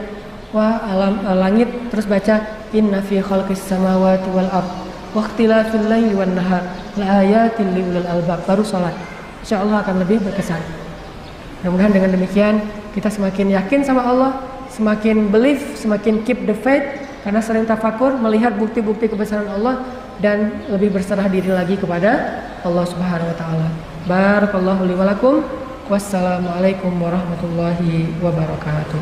wah alam langit, terus baca inna fi khalqis samawati wal ard wa ikhtilafil laili wan nahar la ayatin liulil albab, baru salat. Insyaallah akan lebih berkesan. Mudah-mudahan dengan demikian kita semakin yakin sama Allah, semakin believe, semakin keep the faith karena sering tafakur melihat bukti-bukti kebesaran Allah dan lebih berserah diri lagi kepada Allah Subhanahu wa taala. Barakallahu li wa lakum. Wassalamualaikum warahmatullahi wabarakatuh.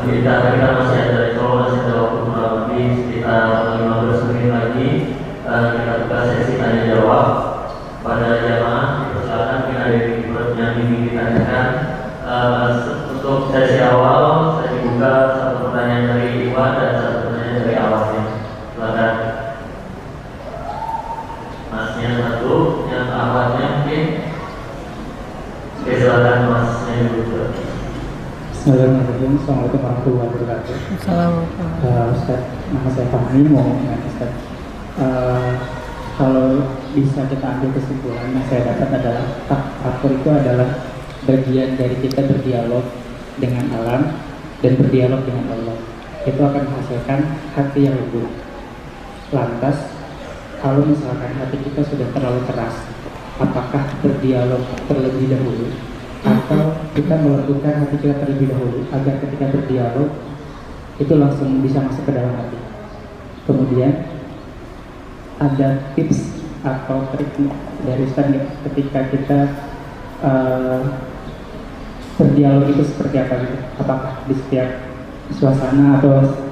Kita masih ada waktu kurang lebih sekitar 15 menit lagi. Kita buka sesi tanya jawab pada jamaah. Silakan kita yang ingin ditanyakan. Untuk sesi awal saya dibuka satu pertanyaan dari Iwan dan satu pertanyaan dari awalnya. Silakan. Masnya satu, yang awalnya mungkin. Oke, silakan Masnya dibuka. Bismillahirrahmanirrahim. Assalamualaikum warahmatullahi wabarakatuh. Assalamualaikum. Ustaz, nama saya Fahmi, mau nanya Ustaz. Kalau bisa kita ambil kesimpulan yang saya dapat adalah tafakur itu adalah bagian dari kita berdialog dengan alam dan berdialog dengan Allah. Itu akan menghasilkan hati yang lembut. Lantas, kalau misalkan hati kita sudah terlalu keras, apakah berdialog terlebih dahulu atau kita melembutkan hati kita terlebih dahulu agar ketika berdialog itu langsung bisa masuk ke dalam hati. Kemudian ada tips atau trik dari Ustaz ketika kita berdialog itu seperti apa gitu? Apakah di setiap suasana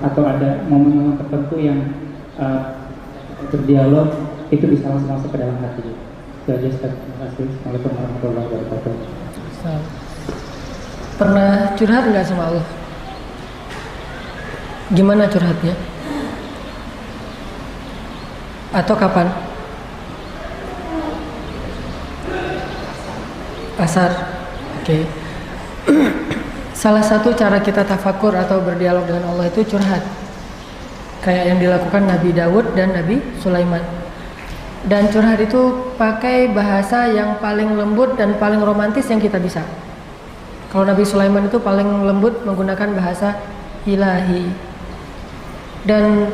atau ada momen-momen tertentu yang berdialog itu bisa langsung masuk ke dalam hati? Itu aja Ustaz. Terima kasih. Assalamualaikum warahmatullahi wabarakatuh. Pernah curhat nggak sama Allah? Gimana curhatnya? Atau kapan? Asar. Oke. Salah satu cara kita tafakur atau berdialog dengan Allah itu curhat. Kayak yang dilakukan Nabi Daud dan Nabi Sulaiman. Dan curhat itu pakai bahasa yang paling lembut dan paling romantis yang kita bisa. Kalau Nabi Sulaiman itu paling lembut menggunakan bahasa ilahi. Dan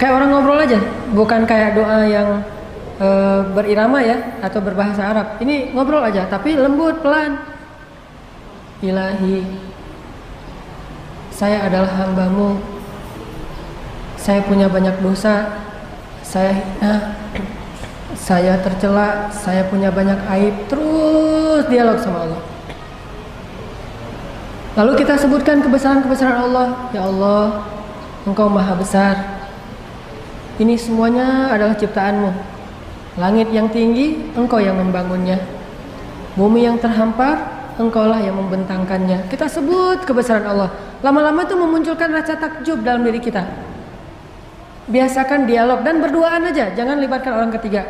kayak orang ngobrol aja, bukan kayak doa yang berirama ya atau berbahasa Arab. Ini ngobrol aja tapi lembut, pelan. Ilahi, saya adalah hambamu. Saya punya banyak dosa. Saya hina, saya tercela, saya punya banyak aib. Terus dialog sama Allah. Lalu kita sebutkan kebesaran-kebesaran Allah. Ya Allah, Engkau maha besar. Ini semuanya adalah ciptaanmu. Langit yang tinggi, Engkau yang membangunnya. Bumi yang terhampar, Engkaulah yang membentangkannya. Kita sebut kebesaran Allah. Lama-lama itu memunculkan rasa takjub dalam diri kita. Biasakan dialog dan berduaan aja, jangan libatkan orang ketiga.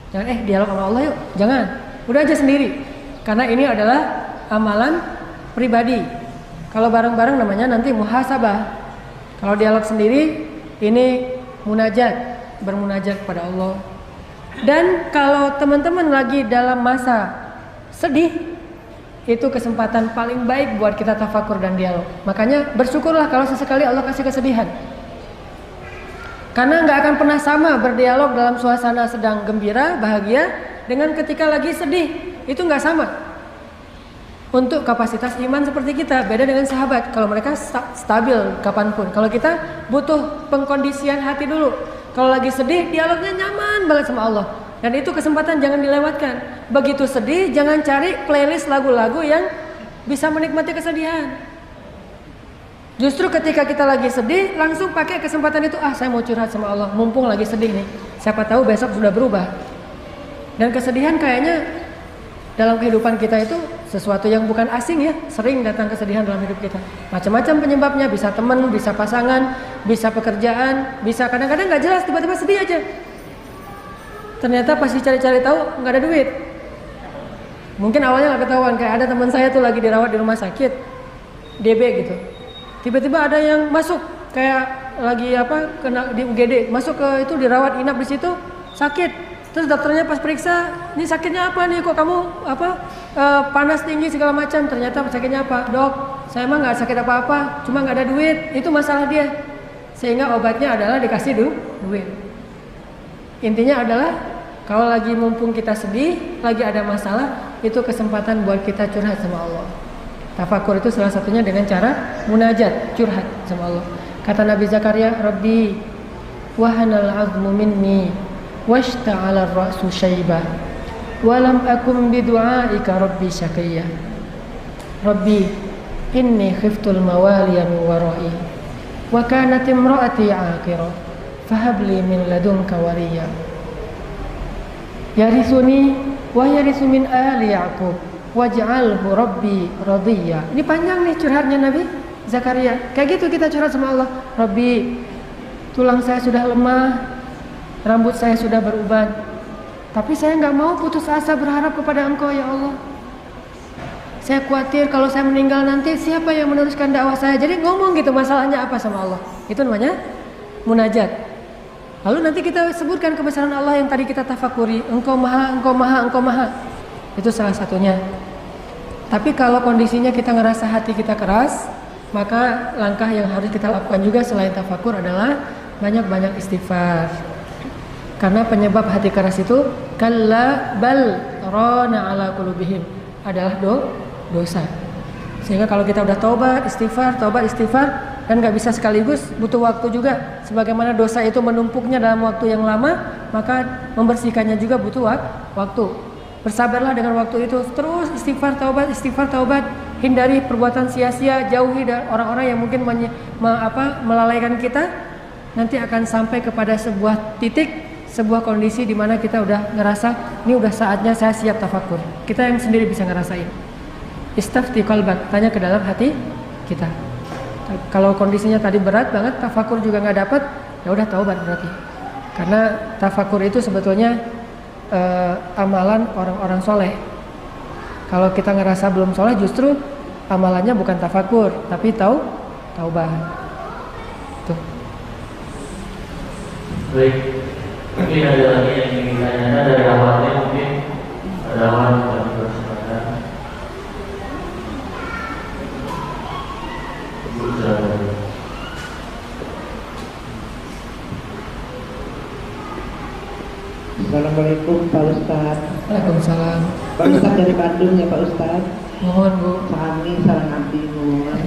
Jangan dialog sama Allah yuk, jangan. Udah aja sendiri. Karena ini adalah amalan pribadi. Kalau bareng-bareng namanya nanti muhasabah. Kalau dialog sendiri ini munajat, bermunajat kepada Allah. Dan kalau teman-teman lagi dalam masa sedih, itu kesempatan paling baik buat kita tafakur dan dialog. Makanya bersyukurlah kalau sesekali Allah kasih kesedihan. Karena nggak akan pernah sama berdialog dalam suasana sedang gembira, bahagia dengan ketika lagi sedih. Itu nggak sama. untuk kapasitas iman seperti kita. Beda dengan sahabat, kalau mereka stabil kapanpun. Kalau kita butuh pengkondisian hati dulu. Kalau lagi sedih, dialognya nyaman banget sama Allah. Dan itu kesempatan jangan dilewatkan. Begitu sedih, jangan cari playlist lagu-lagu yang bisa menikmati kesedihan. Justru ketika kita lagi sedih, langsung pakai kesempatan itu, saya mau curhat sama Allah, mumpung lagi sedih nih. Siapa tahu besok sudah berubah. Dan kesedihan kayaknya dalam kehidupan kita itu sesuatu yang bukan asing ya, sering datang kesedihan dalam hidup kita. Macam-macam penyebabnya, bisa teman, bisa pasangan, bisa pekerjaan, bisa kadang-kadang nggak jelas, tiba-tiba sedih aja. Ternyata pas dicari-cari tahu nggak ada duit. Mungkin awalnya nggak ketahuan, kayak ada teman saya tuh lagi dirawat di rumah sakit, DB gitu. Tiba-tiba ada yang masuk kayak lagi kena di UGD, masuk ke itu dirawat inap di situ, sakit. Terus dokternya pas periksa, ini sakitnya apa nih, kok kamu panas tinggi segala macam. Ternyata sakitnya apa? Dok, saya emang nggak sakit apa-apa, cuma nggak ada duit. Itu masalah dia. Sehingga obatnya adalah dikasih duit. Intinya adalah kalau lagi mumpung kita sedih, lagi ada masalah, itu kesempatan buat kita curhat sama Allah. Tafakur itu salah satunya dengan cara munajat, curhat sama Allah. Kata Nabi Zakaria, Rabbi wahanal azmu minni washta'ala ar-ra'su shaybah walam akum bidu'aika rabbi syaqiyya. Rabbi inni khiftul mawaliya min wara'i wa kanat imra'ati 'aqira fahabli min ladunka waliya yarisuni wa yarisu min ali ya'qub waj'alhu rabbi radiyya. Ini panjang nih curhatnya Nabi Zakaria. Kayak gitu kita curhat sama Allah. Rabbi, tulang saya sudah lemah, rambut saya sudah beruban, tapi saya nggak mau putus asa berharap kepada Engkau ya Allah. Saya khawatir kalau saya meninggal nanti siapa yang meneruskan dakwah saya. Jadi ngomong gitu masalahnya apa sama Allah. Itu namanya munajat. Lalu nanti kita sebutkan kebesaran Allah yang tadi kita tafakuri. Engkau maha, Engkau maha, Engkau maha. Itu salah satunya. Tapi kalau kondisinya kita ngerasa hati kita keras, maka langkah yang harus kita lakukan juga selain tafakur adalah banyak-banyak istighfar. Karena penyebab hati keras itu kalla bal rana ala qulubihim adalah dosa. Sehingga kalau kita udah taubat istighfar dan nggak bisa sekaligus, butuh waktu juga. Sebagaimana dosa itu menumpuknya dalam waktu yang lama, maka membersihkannya juga butuh waktu. Bersabarlah dengan waktu itu, terus istighfar taubat, hindari perbuatan sia-sia, jauhi dari orang-orang yang mungkin melalaikan kita. Nanti akan sampai kepada sebuah titik, sebuah kondisi di mana kita udah ngerasa ini udah saatnya saya siap tafakur. Kita yang sendiri bisa ngerasain. Istafti qalbak, tanya ke dalam hati kita. Kalau kondisinya tadi berat banget, tafakur juga nggak dapat, ya udah taubat berarti. Karena tafakur itu sebetulnya amalan orang-orang soleh. Kalau kita ngerasa belum soleh, justru amalannya bukan tafakur, tapi taubat. Tuh. Baik, mungkin ada lagi yang ingin ditanyakan dari awalnya, mungkin ada awal yang bersemangat. Assalamualaikum Pak Ustadz. Waalaikumsalam. Pak Ustadz dari Bandung ya Pak Ustadz. Mohon Bu. Kami salam abdi mohon.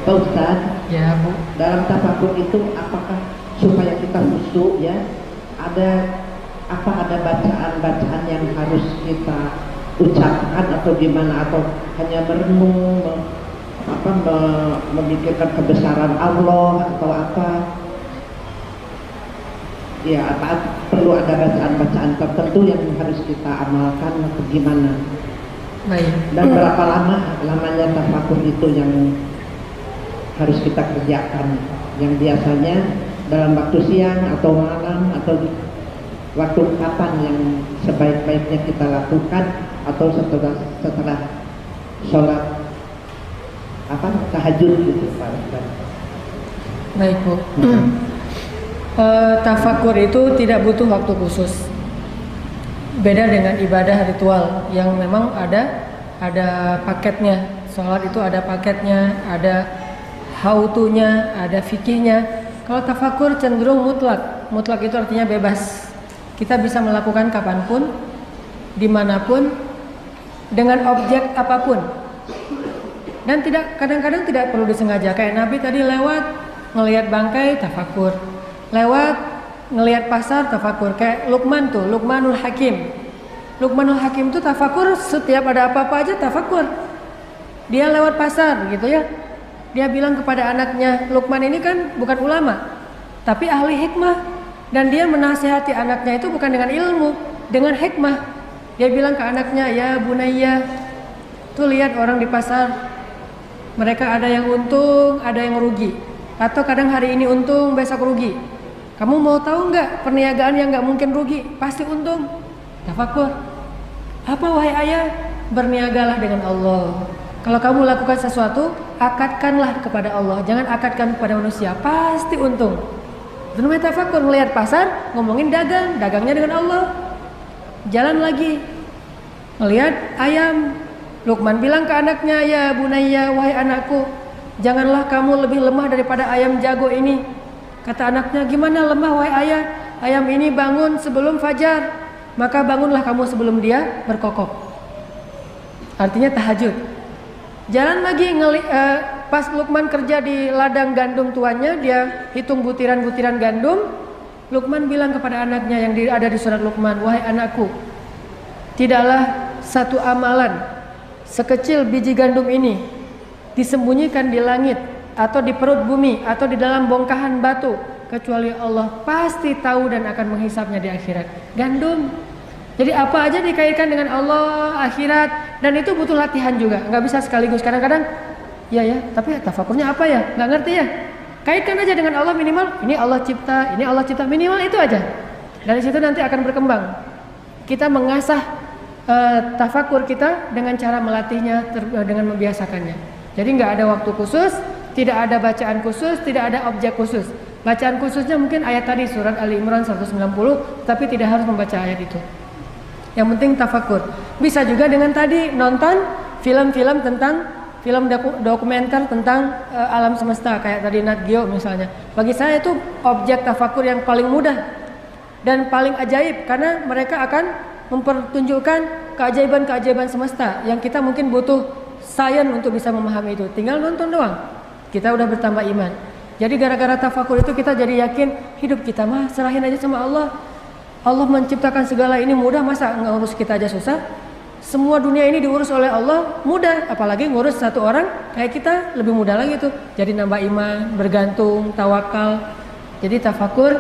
Pak Ustadz. Ya Bu. Dalam tafakur itu apakah supaya kita khusyuk ya? Ada bacaan-bacaan yang harus kita ucapkan atau gimana, atau hanya merenung memikirkan kebesaran Allah atau apa? Ya, perlu ada bacaan-bacaan tertentu yang harus kita amalkan atau gimana? Baik. Dan berapa lamanya tafakur itu yang harus kita kerjakan? Yang biasanya dalam waktu siang atau malam atau waktu kapan yang sebaik-baiknya kita lakukan, atau setelah sholat tahajud gitu Pak. Baik Bu. Tafakur itu tidak butuh waktu khusus. Beda dengan ibadah ritual yang memang ada paketnya. Sholat itu ada paketnya, ada how-to-nya, ada fikihnya. Kalau tafakur cenderung mutlak. Mutlak itu artinya bebas. Kita bisa melakukan kapanpun, dimanapun, dengan objek apapun. Dan kadang-kadang tidak perlu disengaja. Kayak Nabi tadi lewat ngelihat bangkai tafakur, lewat ngelihat pasar tafakur. Kayak Luqman tuh, Luqmanul Hakim. Luqmanul Hakim tuh tafakur, setiap ada apa-apa aja tafakur. Dia lewat pasar gitu ya. Dia bilang kepada anaknya, Luqman ini kan bukan ulama, tapi ahli hikmah. Dan dia menasihati anaknya itu bukan dengan ilmu, dengan hikmah. Dia bilang ke anaknya, ya bunayya, tuh lihat orang di pasar, mereka ada yang untung, ada yang rugi. Atau kadang hari ini untung, besok rugi. Kamu mau tahu nggak perniagaan yang nggak mungkin rugi, pasti untung? Tafakur. Apa wahai ayah? Berniagalah dengan Allah. Kalau kamu lakukan sesuatu, akadkanlah kepada Allah, jangan akadkan kepada manusia, pasti untung. Itu namanya tafakur. Melihat pasar, ngomongin dagang, dagangnya dengan Allah. Jalan lagi, melihat ayam, Luqman bilang ke anaknya, ya bunayya, wahai anakku, janganlah kamu lebih lemah daripada ayam jago ini. Kata anaknya, gimana lemah wahai ayah? Ayam ini bangun sebelum fajar, maka bangunlah kamu sebelum dia berkokok. Artinya tahajud. Jalan lagi, pas Luqman kerja di ladang gandum tuannya, dia hitung butiran-butiran gandum. Luqman bilang kepada anaknya yang ada di surat Luqman, wahai anakku, tidaklah satu amalan sekecil biji gandum ini disembunyikan di langit atau di perut bumi atau di dalam bongkahan batu, kecuali Allah pasti tahu dan akan menghisapnya di akhirat. Gandum. Jadi apa aja dikaitkan dengan Allah, akhirat, dan itu butuh latihan juga. Nggak bisa sekaligus. Kadang-kadang ya tapi tafakurnya apa ya? Nggak ngerti ya. Kaitkan aja dengan Allah minimal. Ini Allah cipta, ini Allah cipta, minimal itu aja. Dari situ nanti akan berkembang. Kita mengasah tafakur kita dengan cara melatihnya, dengan membiasakannya. Jadi nggak ada waktu khusus, tidak ada bacaan khusus, tidak ada objek khusus. Bacaan khususnya mungkin ayat tadi surat Ali Imran 190, tapi tidak harus membaca ayat itu. Yang penting tafakur. Bisa juga dengan tadi nonton film-film tentang film dokumenter tentang alam semesta, kayak tadi Nat Geo misalnya. Bagi saya itu objek tafakur yang paling mudah dan paling ajaib, karena mereka akan mempertunjukkan keajaiban-keajaiban semesta yang kita mungkin butuh sains untuk bisa memahami itu. Tinggal nonton doang, kita udah bertambah iman. Jadi gara-gara tafakur itu kita jadi yakin hidup kita mah serahin aja sama Allah. Allah menciptakan segala ini mudah, masa ngurus kita aja susah? Semua dunia ini diurus oleh Allah mudah, apalagi ngurus satu orang kayak kita lebih mudah lagi tuh. Jadi nambah iman, bergantung, tawakal. Jadi tafakur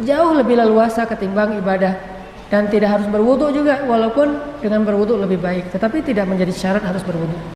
jauh lebih leluasa ketimbang ibadah. Dan tidak harus berwudu juga, walaupun dengan berwudu lebih baik, tetapi tidak menjadi syarat harus berwudu.